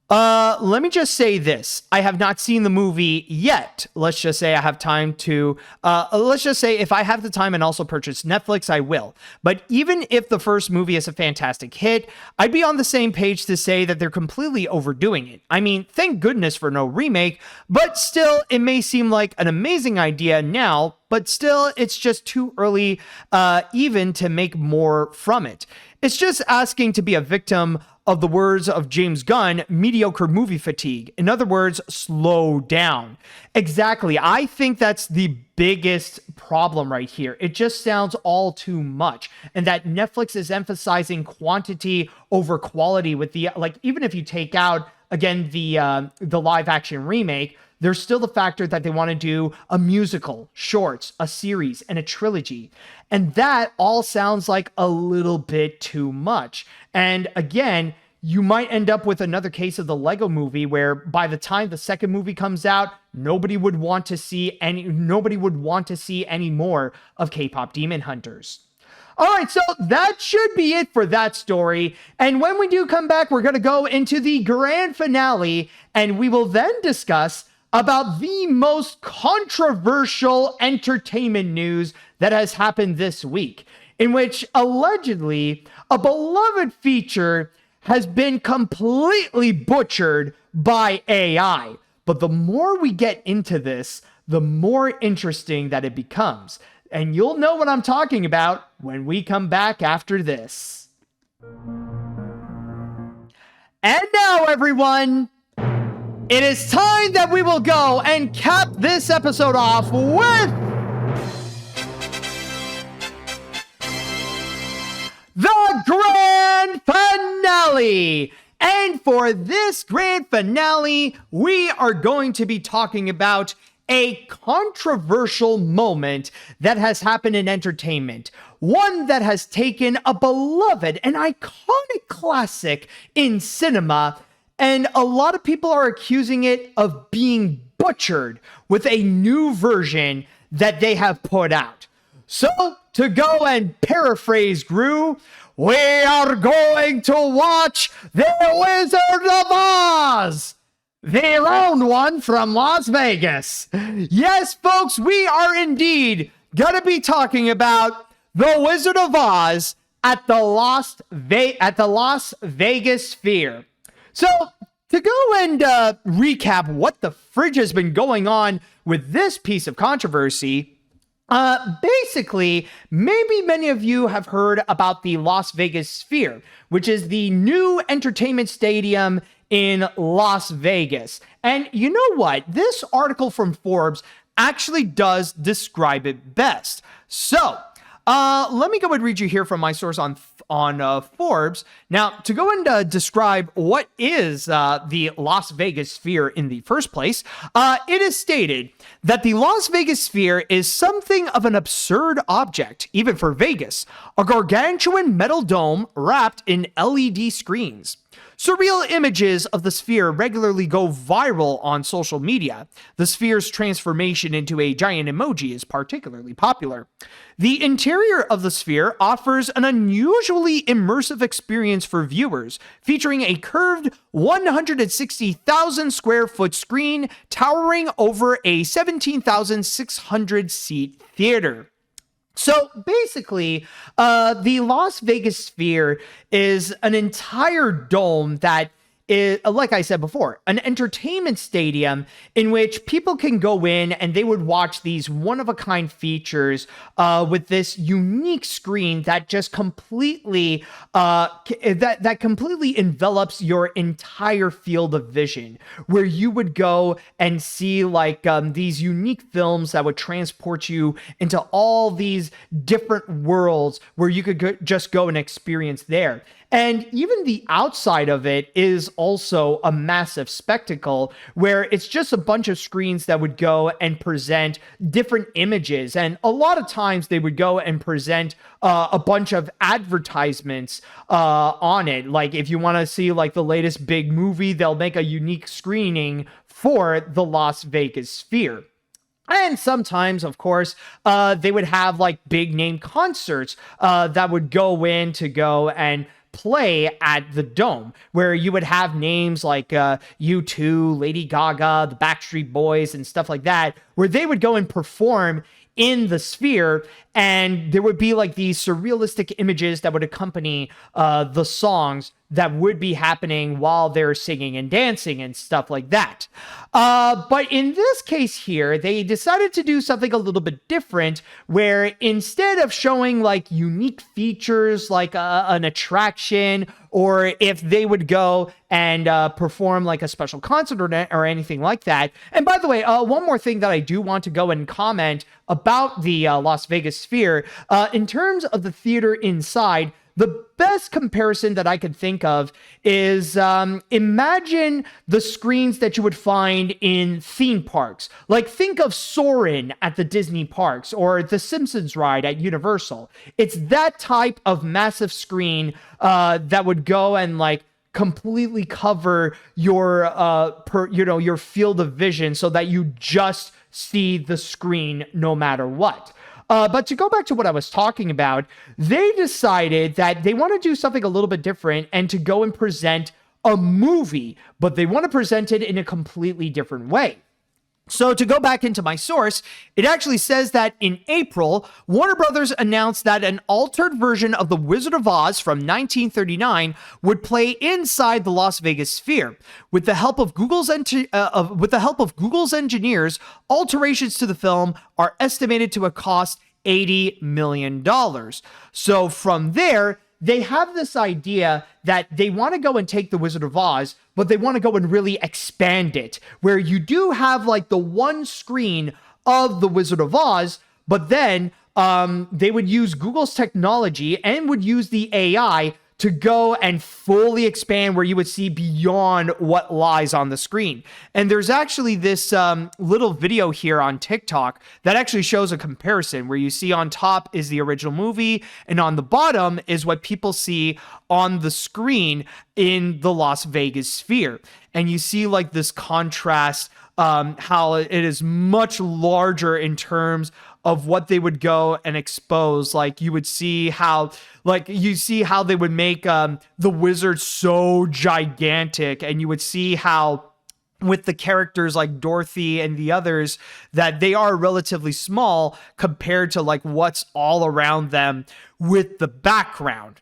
Let me just say this. I have not seen the movie yet. Let's just say I have time to, let's just say if I have the time and also purchase Netflix, I will. But even if the first movie is a fantastic hit, I'd be on the same page to say that they're completely overdoing it. I mean, thank goodness for no remake, but still, it may seem like an amazing idea now, but still, it's just too early even to make more from it. It's just asking to be a victim of the words of James Gunn, mediocre movie fatigue. In other words, slow down. Exactly. I think that's the biggest problem right here. It just sounds all too much. And that Netflix is emphasizing quantity over quality with the, like, even if you take out, again, the live action remake, there's still the factor that they want to do a musical, shorts, a series, and a trilogy. And that all sounds like a little bit too much. And again, you might end up with another case of the Lego movie where by the time the second movie comes out, nobody would want to see any more of K-pop Demon Hunters. All right, so that should be it for that story. And when we do come back, we're going to go into the grand finale, and we will then discuss about the most controversial entertainment news that has happened this week, in which allegedly a beloved feature has been completely butchered by AI. But the more we get into this, the more interesting that it becomes. And you'll know what I'm talking about when we come back after this. And now, everyone, it is time that we will go and cap this episode off with the grand finale. And for this grand finale, we are going to be talking about a controversial moment that has happened in entertainment. One that has taken a beloved and iconic classic in cinema, and a lot of people are accusing it of being butchered with a new version that they have put out. So, to go and paraphrase Gru, we are going to watch The Wizard of Oz, the round one from Las Vegas. Yes, folks, we are indeed going to be talking about The Wizard of Oz at the Las Vegas Sphere. So, to go and recap what the fridge has been going on with this piece of controversy, basically, maybe many of you have heard about the Las Vegas Sphere, which is the new entertainment stadium in Las Vegas. And you know what? This article from Forbes actually does describe it best. So, let me go and read you here from my source on Forbes. Now, to go and describe what is the Las Vegas Sphere in the first place, it is stated that the Las Vegas Sphere is something of an absurd object, even for Vegas, a gargantuan metal dome wrapped in LED screens. Surreal images of the sphere regularly go viral on social media. The sphere's transformation into a giant emoji is particularly popular. The interior of the sphere offers an unusually immersive experience for viewers, featuring a curved 160,000 square foot screen towering over a 17,600 seat theater. So basically, the Las Vegas Sphere is an entire dome that is, like I said before, an entertainment stadium in which people can go in and they would watch these one-of-a-kind features with this unique screen that just completely that completely envelops your entire field of vision, where you would go and see like these unique films that would transport you into all these different worlds where you could just go and experience there. And even the outside of it is also a massive spectacle where it's just a bunch of screens that would go and present different images. And a lot of times they would go and present a bunch of advertisements on it. Like if you want to see like the latest big movie, they'll make a unique screening for the Las Vegas Sphere. And sometimes, of course, they would have like big name concerts that would go in to go and play at the dome, where you would have names like U2, Lady Gaga, the Backstreet Boys, and stuff like that, where they would go and perform in the sphere, and there would be like these surrealistic images that would accompany the songs that would be happening while they're singing and dancing and stuff like that. But in this case here, they decided to do something a little bit different, where instead of showing like unique features like an attraction, or if they would go and perform like a special concert or anything like that. And by the way, one more thing that I do want to go and comment about the Las Vegas Sphere, in terms of the theater inside, the best comparison that I could think of is imagine the screens that you would find in theme parks. Like think of Soarin' at the Disney parks or the Simpsons ride at Universal. It's that type of massive screen that would go and like completely cover your your field of vision so that you just see the screen no matter what. But to go back to what I was talking about, they decided that they want to do something a little bit different and to go and present a movie, but they want to present it in a completely different way. So to go back into my source, it actually says that in April, Warner Brothers announced that an altered version of The Wizard of Oz from 1939 would play inside the Las Vegas Sphere. With the help of Google's engineers, alterations to the film are estimated to have cost $80 million. So from there, they have this idea that they want to go and take the Wizard of Oz, but they want to go and really expand it, where you do have like the one screen of the Wizard of Oz, but then they would use Google's technology and would use the AI to go and fully expand where you would see beyond what lies on the screen. And there's actually this little video here on TikTok that actually shows a comparison where you see on top is the original movie and on the bottom is what people see on the screen in the Las Vegas sphere. And you see like this contrast, how it is much larger in terms of what they would go and expose. Like you would see how, they would make the wizard so gigantic, and you would see how with the characters like Dorothy and the others that they are relatively small compared to like what's all around them with the background.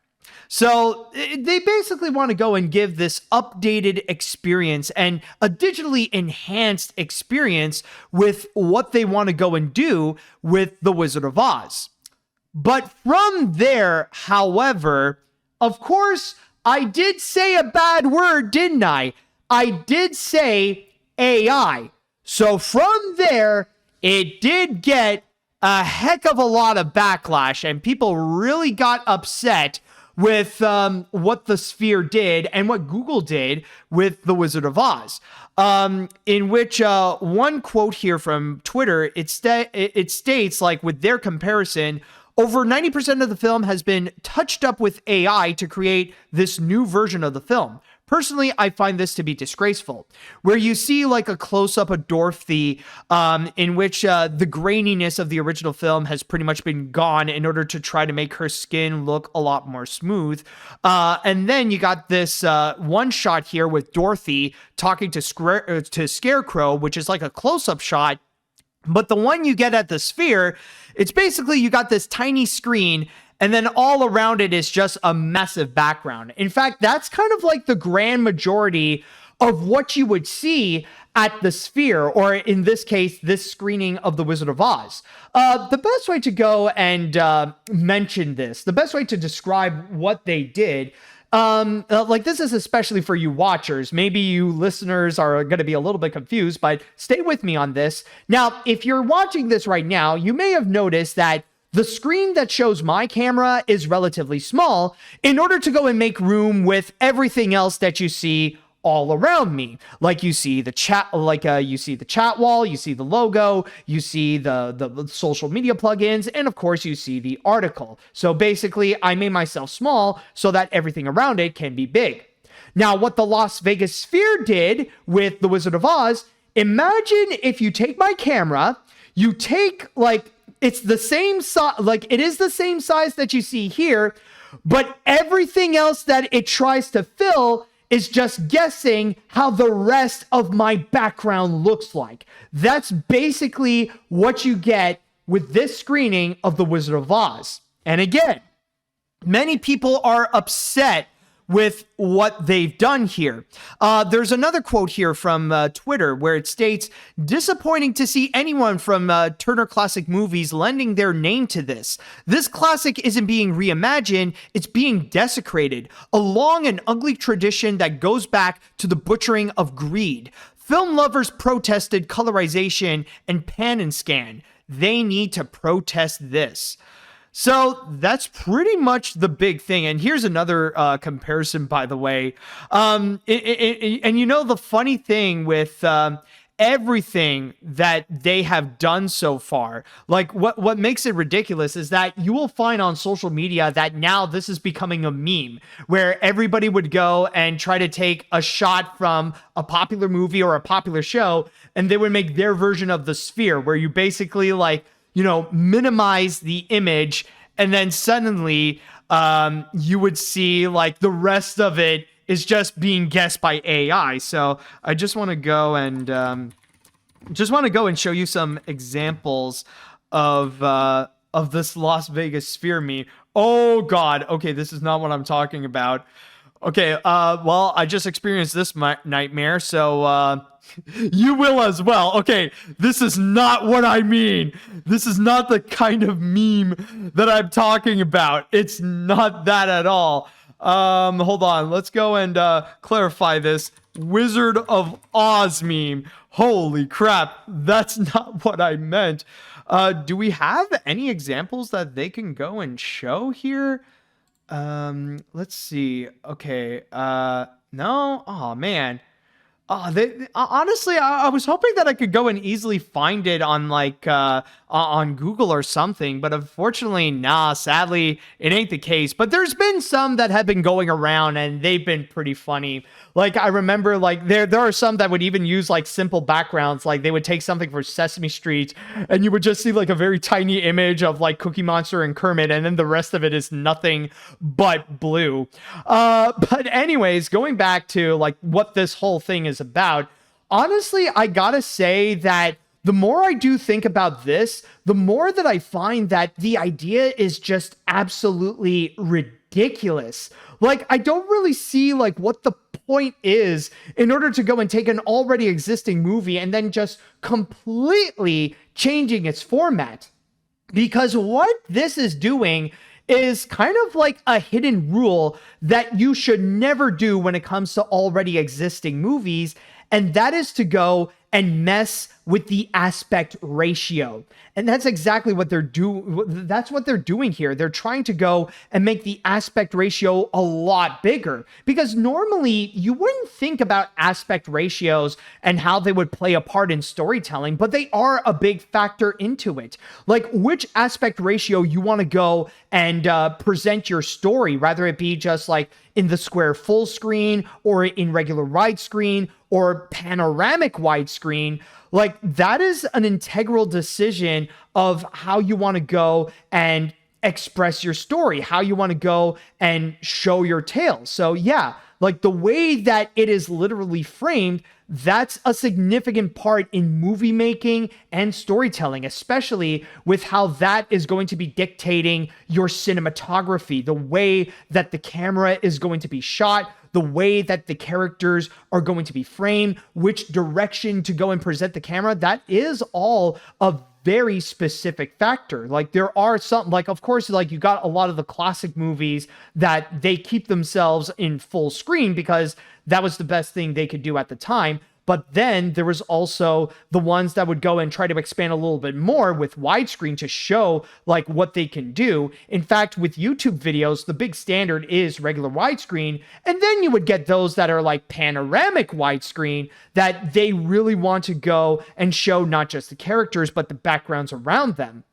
So they basically want to go and give this updated experience and a digitally enhanced experience with what they want to go and do with The Wizard of Oz. But from there, however, of course, I did say a bad word, didn't I? I did say AI. So from there, it did get a heck of a lot of backlash, and people really got upset with what the Sphere did and what Google did with The Wizard of Oz. In which one quote here from Twitter, it states, like, with their comparison, over 90% of the film has been touched up with AI to create this new version of the film. Personally, I find this to be disgraceful, where you see like a close-up of Dorothy in which the graininess of the original film has pretty much been gone in order to try to make her skin look a lot more smooth. And then you got this one shot here with Dorothy talking to Scarecrow, which is like a close-up shot. But the one you get at the Sphere, it's basically you got this tiny screen, and then all around it is just a massive background. In fact, that's kind of like the grand majority of what you would see at the Sphere, or in this case, this screening of The Wizard of Oz. The best way to go and mention this, the best way to describe what they did, like this is especially for you watchers. Maybe you listeners are going to be a little bit confused, but stay with me on this. Now, if you're watching this right now, you may have noticed that the screen that shows my camera is relatively small in order to go and make room with everything else that you see all around me. Like you see the chat, you see the chat wall, you see the logo, you see the social media plugins, and of course you see the article. So basically I made myself small so that everything around it can be big. Now, what the Las Vegas Sphere did with The Wizard of Oz, imagine if you take my camera, you take it's the same size, it is the same size that you see here, but everything else that it tries to fill is just guessing how the rest of my background looks like. That's basically what you get with this screening of The Wizard of Oz. And again, many people are upset with what they've done here. There's another quote here from Twitter where it states, disappointing to see anyone from Turner Classic Movies lending their name to this. This classic isn't being reimagined, it's being desecrated. A long and ugly tradition that goes back to the butchering of greed. Film lovers protested colorization and pan and scan. They need to protest this. So that's pretty much the big thing. And here's another comparison, by the way. And you know, the funny thing with everything that they have done so far, like what makes it ridiculous is that you will find on social media that now this is becoming a meme where everybody would go and try to take a shot from a popular movie or a popular show, and they would make their version of the Sphere, where you basically minimize the image, and then suddenly you would see like the rest of it is just being guessed by AI. So I just want to go and show you some examples of this Las Vegas Sphere meme. Oh God, okay, this is not what I'm talking about. Okay, well, I just experienced this nightmare, so you will as well. Okay, this is not what I mean. This is not the kind of meme that I'm talking about. It's not that at all. Hold on. Let's go and clarify this. Wizard of Oz meme. Holy crap. That's not what I meant. Do we have any examples that they can go and show here? Let's see. Okay. No. Oh, man. Honestly, I was hoping that I could go and easily find it on like on Google or something, but unfortunately, nah, sadly, it ain't the case. But there's been some that have been going around and they've been pretty funny. Like I remember like there are some that would even use like simple backgrounds. Like they would take something for Sesame Street and you would just see like a very tiny image of like Cookie Monster and Kermit, and then the rest of it is nothing but blue. But anyways, going back to like what this whole thing is about, honestly, I gotta say that the more I do think about this, the more that I find that the idea is just absolutely ridiculous. Like, I don't really see like what the point is in order to go and take an already existing movie and then just completely changing its format. Because what this is doing is kind of like a hidden rule that you should never do when it comes to already existing movies, and that is to go and mess with the aspect ratio. And that's exactly what they're that's what they're doing here. They're trying to go and make the aspect ratio a lot bigger, because normally you wouldn't think about aspect ratios and how they would play a part in storytelling, but they are a big factor into it. Like which aspect ratio you want to go and present your story, rather it be just like in the square full screen or in regular widescreen or panoramic widescreen. Like that is an integral decision of how you want to go and express your story, how you want to go and show your tale. So yeah, like the way that it is literally framed, that's a significant part in movie making and storytelling, especially with how that is going to be dictating your cinematography, the way that the camera is going to be shot, the way that the characters are going to be framed, which direction to go and present the camera. That is all a very specific factor. Like there are some, like of course, like you got a lot of the classic movies that they keep themselves in full screen because that was the best thing they could do at the time. But then there was also the ones that would go and try to expand a little bit more with widescreen to show like what they can do. In fact, with YouTube videos, the big standard is regular widescreen. And then you would get those that are like panoramic widescreen that they really want to go and show not just the characters, but the backgrounds around them.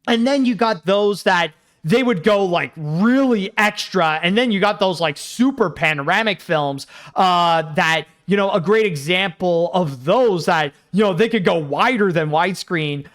And then you got those that they would go like really extra. And then you got those like super panoramic films that, you know, a great example of those that, you know, they could go wider than widescreen.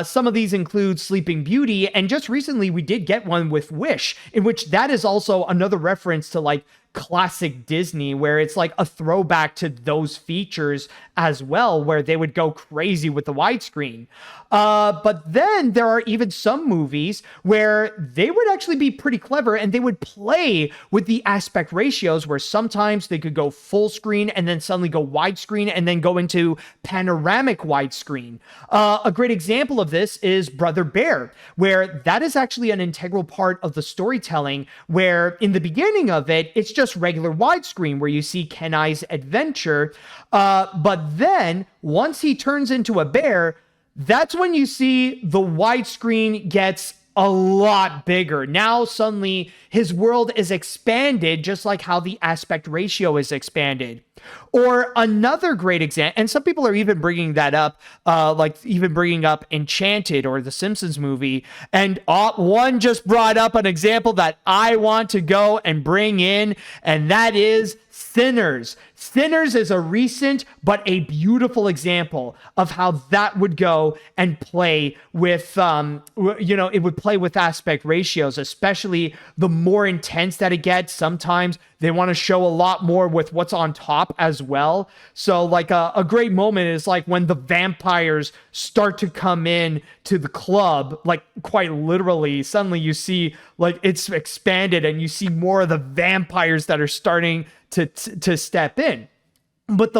Some of these include Sleeping Beauty. And just recently we did get one with Wish, in which that is also another reference to like classic Disney, where it's like a throwback to those features as well, where they would go crazy with the widescreen. But then there are even some movies where they would actually be pretty clever and they would play with the aspect ratios, where sometimes they could go full screen and then suddenly go widescreen and then go into panoramic widescreen. A great example of this is Brother Bear, where that is actually an integral part of the storytelling, where in the beginning of it, it's just regular widescreen where you see Kenai's adventure. But then once he turns into a bear, that's when you see the widescreen gets a lot bigger. Now suddenly his world is expanded, just like how the aspect ratio is expanded. Or another great example, and some people are even bringing that up, like even bringing up Enchanted or the Simpsons movie. And one just brought up an example that I want to go and bring in, and that is Sinners. Sinners is a recent but a beautiful example of how that would go and play with, you know, it would play with aspect ratios, especially the more intense that it gets. Sometimes They want to show a lot more with what's on top as well. So like a great moment is like when the vampires start to come in to the club, like quite literally, suddenly you see like it's expanded and you see more of the vampires that are starting to step in. But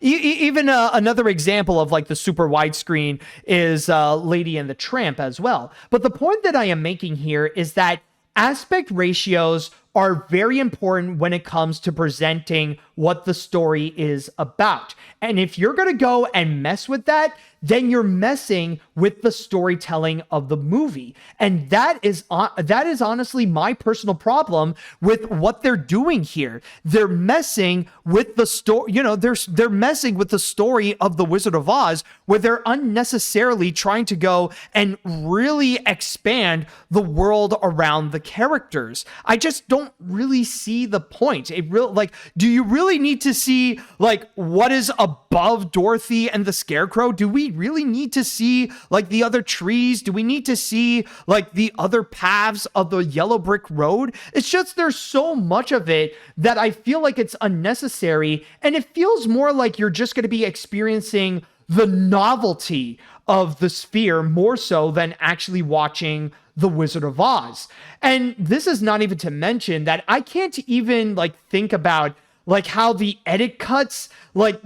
even another example of like the super widescreen is Lady and the Tramp as well. But the point that I am making here is that aspect ratios are very important when it comes to presenting what the story is about. And if you're going to go and mess with that, then you're messing with the storytelling of the movie. And that is honestly my personal problem with what they're doing here. They're messing with the story, they're messing with the story of The Wizard of Oz, where they're unnecessarily trying to go and really expand the world around the characters. I just don't really see the point. Do you really need to see like what is above Dorothy and the Scarecrow? Do we really need to see like the other trees? Do we need to see like the other paths of the yellow brick road? It's just there's so much of it that I feel like it's unnecessary, and it feels more like you're just going to be experiencing the novelty of the sphere more so than actually watching The Wizard of Oz. And this is not even to mention that I can't even like think about like how the edit cuts, like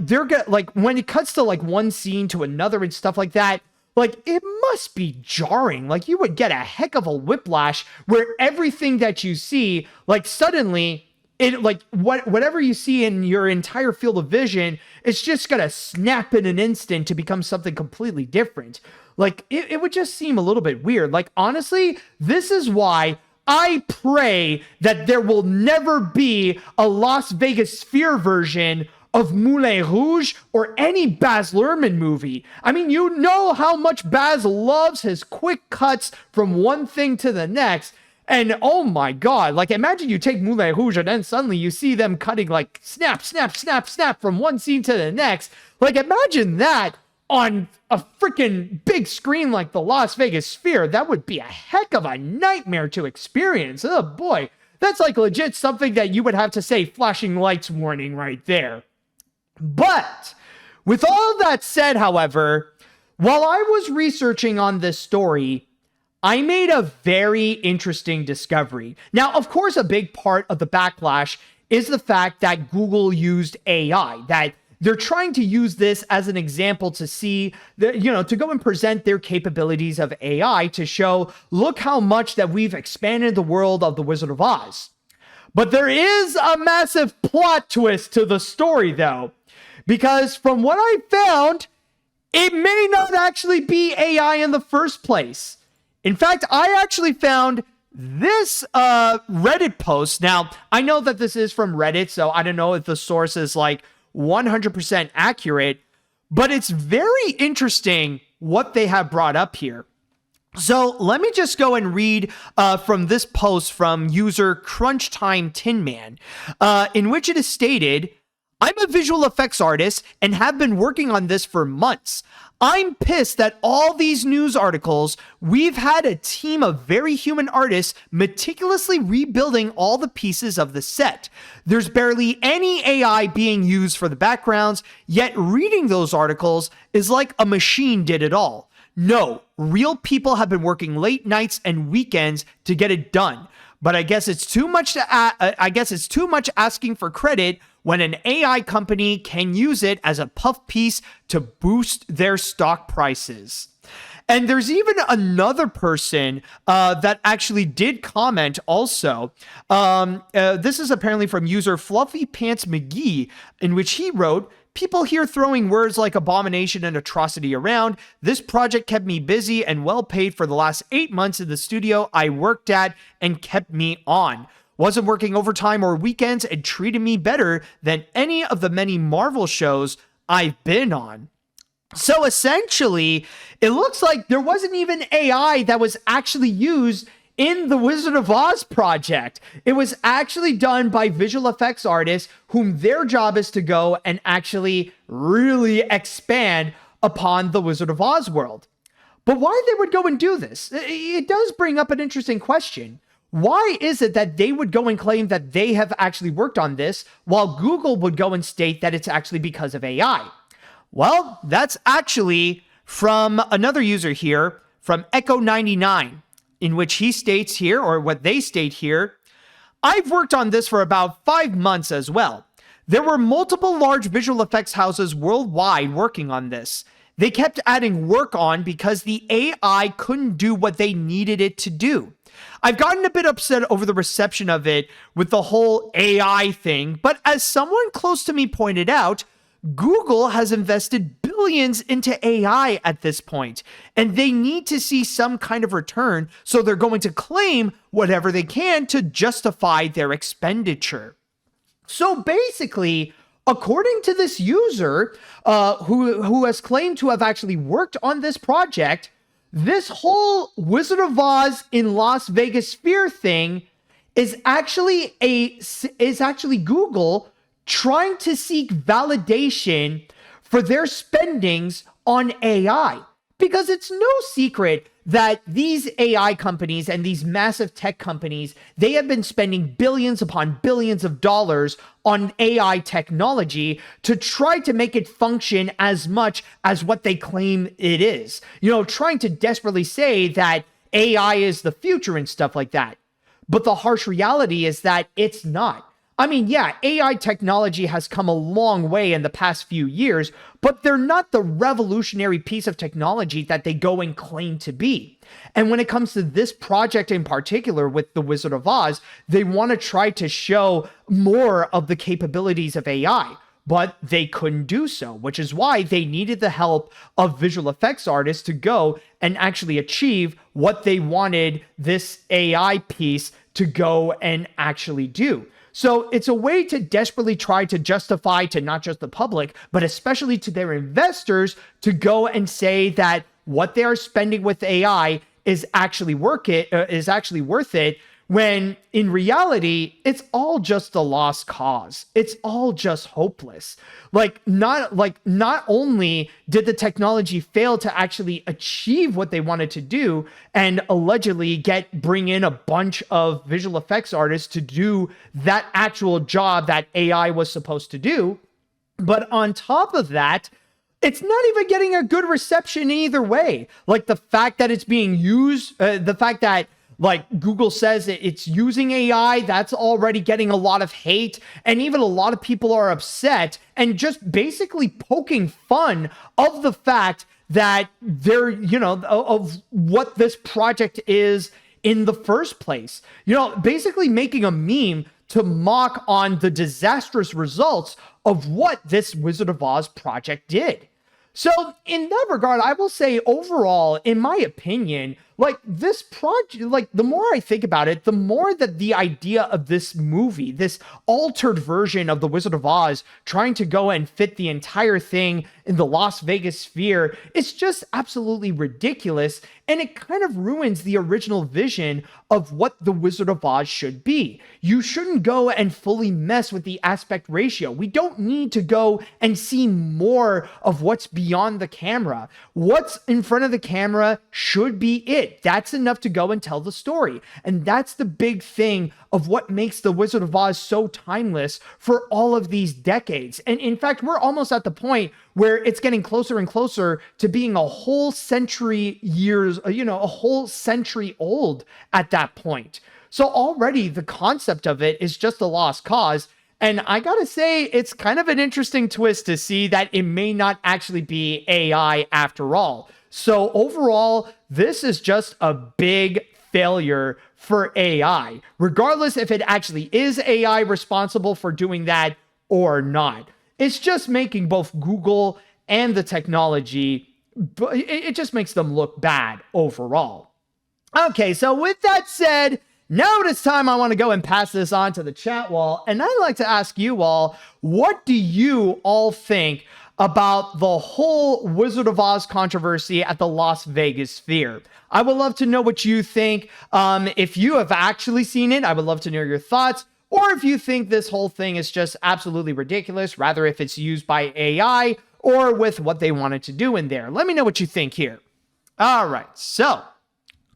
when it cuts to like one scene to another and stuff like that, like it must be jarring. Like you would get a heck of a whiplash where everything that you see, like suddenly it like whatever you see in your entire field of vision, it's just gonna snap in an instant to become something completely different. Like it would just seem a little bit weird. Like honestly, this is why I pray that there will never be a Las Vegas Sphere version of Moulin Rouge or any Baz Luhrmann movie. I mean, you know how much Baz loves his quick cuts from one thing to the next. And oh my God, like imagine you take Moulin Rouge and then suddenly you see them cutting like snap, snap, snap, snap from one scene to the next. Like imagine that on a freaking big screen like the Las Vegas Sphere. That would be a heck of a nightmare to experience. Oh boy, that's like legit something that you would have to say flashing lights warning right there. But with all that said, however, while I was researching on this story, I made a very interesting discovery. Now, of course, a big part of the backlash is the fact that Google used AI, that they're trying to use this as an example to see, to go and present their capabilities of AI to show, look how much that we've expanded the world of The Wizard of Oz. But there is a massive plot twist to the story, though, because from what I found, it may not actually be AI in the first place. In fact, I actually found this Reddit post. Now, I know that this is from Reddit, so I don't know if the source is like 100% accurate, but it's very interesting what they have brought up here. So let me just go and read from this post from user Crunchtime Tinman, in which it is stated, "I'm a visual effects artist and have been working on this for months. I'm pissed that all these news articles, we've had a team of very human artists meticulously rebuilding all the pieces of the set. There's barely any AI being used for the backgrounds, yet reading those articles is like a machine did it all. No, real people have been working late nights and weekends to get it done. But I guess it's too much asking for credit when an AI company can use it as a puff piece to boost their stock prices." And there's even another person that actually did comment also. This is apparently from user Fluffy Pants McGee, in which he wrote, "People here throwing words like abomination and atrocity around. This project kept me busy and well paid for the last 8 months in the studio I worked at and kept me on. Wasn't working overtime or weekends and treated me better than any of the many Marvel shows I've been on." So essentially, it looks like there wasn't even AI that was actually used in the Wizard of Oz project. It was actually done by visual effects artists whom their job is to go and actually really expand upon the Wizard of Oz world. But why they would go and do this? It does bring up an interesting question. Why is it that they would go and claim that they have actually worked on this, while Google would go and state that it's actually because of AI? Well, that's actually from another user here, from Echo99, in which he states here, or what they state here, I've worked on this for about 5 months as well. There were multiple large visual effects houses worldwide working on this. They kept adding work on because the AI couldn't do what they needed it to do. I've gotten a bit upset over the reception of it with the whole AI thing, but as someone close to me pointed out, Google has invested billions into AI at this point, and they need to see some kind of return, so they're going to claim whatever they can to justify their expenditure. So basically, according to this user who has claimed to have actually worked on this project, this whole Wizard of Oz in Las Vegas Sphere thing is actually Google trying to seek validation for their spendings on AI. Because it's no secret that these AI companies and these massive tech companies, they have been spending billions upon billions of dollars on AI technology to try to make it function as much as what they claim it is. You know, trying to desperately say that AI is the future and stuff like that. But the harsh reality is that it's not. I mean, yeah, AI technology has come a long way in the past few years, but they're not the revolutionary piece of technology that they go and claim to be. And when it comes to this project in particular with The Wizard of Oz, they want to try to show more of the capabilities of AI, but they couldn't do so, which is why they needed the help of visual effects artists to go and actually achieve what they wanted this AI piece to go and actually do. So it's a way to desperately try to justify to not just the public, but especially to their investors to go and say that what they are spending with AI is actually worth it, when in reality, it's all just a lost cause. It's all just hopeless. Not only did the technology fail to actually achieve what they wanted to do and allegedly bring in a bunch of visual effects artists to do that actual job that AI was supposed to do, but on top of that, it's not even getting a good reception either way. Like the fact that it's being used, the fact that like Google says it's using AI, that's already getting a lot of hate. And even a lot of people are upset and just basically poking fun of the fact that they're, of what this project is in the first place. Basically making a meme to mock on the disastrous results of what this Wizard of Oz project did. So in that regard, I will say overall, in my opinion, this project, the more I think about it, the more that the idea of this movie, this altered version of The Wizard of Oz, trying to go and fit the entire thing in the Las Vegas Sphere, it's just absolutely ridiculous. And it kind of ruins the original vision of what The Wizard of Oz should be. You shouldn't go and fully mess with the aspect ratio. We don't need to go and see more of what's beyond the camera. What's in front of the camera should be it. That's enough to go and tell the story. And that's the big thing of what makes The Wizard of Oz so timeless for all of these decades. And in fact, we're almost at the point where it's getting closer and closer to being a whole century old at that point. So already the concept of it is just a lost cause. And I gotta say, it's kind of an interesting twist to see that it may not actually be AI after all. So overall, this is just a big failure for AI, regardless if it actually is AI responsible for doing that or not. It's just making both Google and the technology, it just makes them look bad overall. Okay, so with that said, now it is time I want to go and pass this on to the chat wall. And I'd like to ask you all, what do you all think about the whole Wizard of Oz controversy at the Las Vegas Sphere? I would love to know what you think. If you have actually seen it, I would love to know your thoughts. Or if you think this whole thing is just absolutely ridiculous, rather if it's used by AI or with what they wanted to do in there. Let me know what you think here. All right, so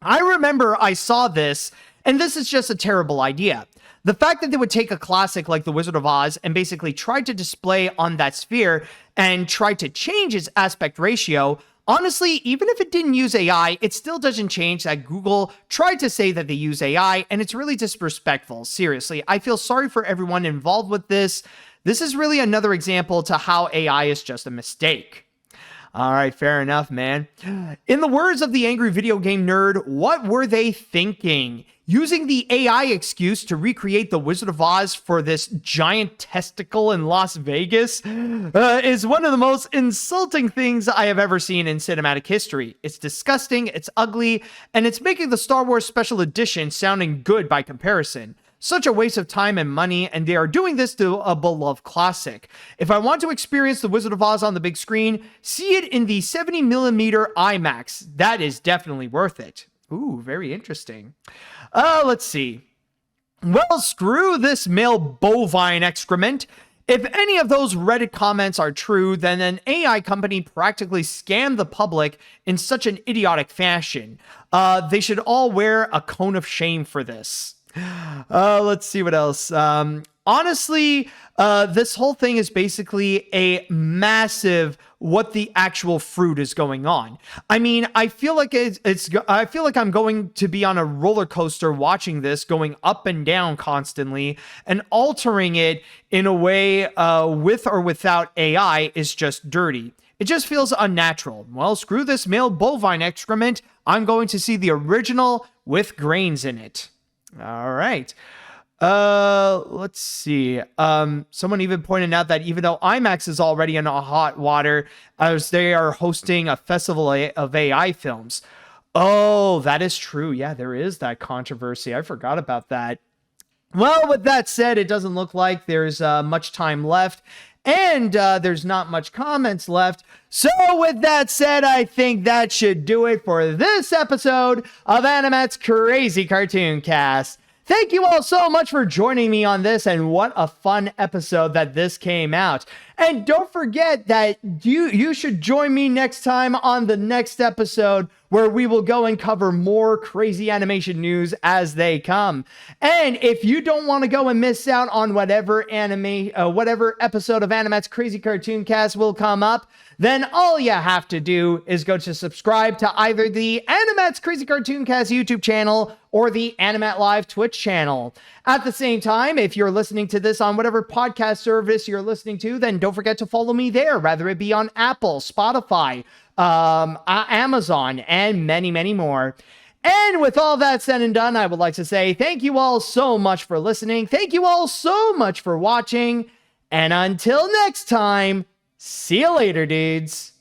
I remember I saw this And this is just a terrible idea. The fact that they would take a classic like The Wizard of Oz and basically try to display on that sphere and try to change its aspect ratio, honestly, even if it didn't use AI, it still doesn't change that Google tried to say that they use AI, and it's really disrespectful. Seriously, I feel sorry for everyone involved with this. This is really another example to how AI is just a mistake. All right, fair enough, man. In the words of the angry video game nerd, what were they thinking? Using the AI excuse to recreate the Wizard of Oz for this giant testicle in Las Vegas is one of the most insulting things I have ever seen in cinematic history. It's disgusting, it's ugly, and it's making the Star Wars Special Edition sounding good by comparison. Such a waste of time and money, and they are doing this to a beloved classic. If I want to experience The Wizard of Oz on the big screen, see it in the 70mm IMAX. That is definitely worth it. Ooh, very interesting. Let's see. Well, screw this male bovine excrement. If any of those Reddit comments are true, then an AI company practically scammed the public in such an idiotic fashion. They should all wear a cone of shame for this. Let's see what else. Honestly, this whole thing is basically a massive what the actual fruit is going on. I mean, I feel like I feel like I'm going to be on a roller coaster watching this, going up and down constantly, and altering it in a way with or without AI is just dirty. It just feels unnatural. Well, screw this male bovine excrement. I'm going to see the original with grains in it. All right. Let's see. Someone even pointed out that even though IMAX is already in hot water, as they are hosting a festival of AI films. Oh, that is true. Yeah, there is that controversy. I forgot about that. Well, with that said, it doesn't look like there's much time left. And there's not much comments left. So with that said, I think that should do it for this episode of AniMat's Crazy Cartoon Cast. Thank you all so much for joining me on this, and what a fun episode that this came out. And don't forget that you should join me next time on the next episode, where we will go and cover more crazy animation news as they come. And if you don't want to go and miss out on whatever episode of AniMat's Crazy Cartoon Cast will come up, then all you have to do is go to subscribe to either the AniMat's Crazy Cartoon Cast YouTube channel or the AniMat Live Twitch channel. At the same time, if you're listening to this on whatever podcast service you're listening to, then don't forget to follow me there, whether it be on Apple, Spotify, Amazon, and many, many more. And with all that said and done, I would like to say thank you all so much for listening. Thank you all so much for watching. And until next time, see you later, dudes.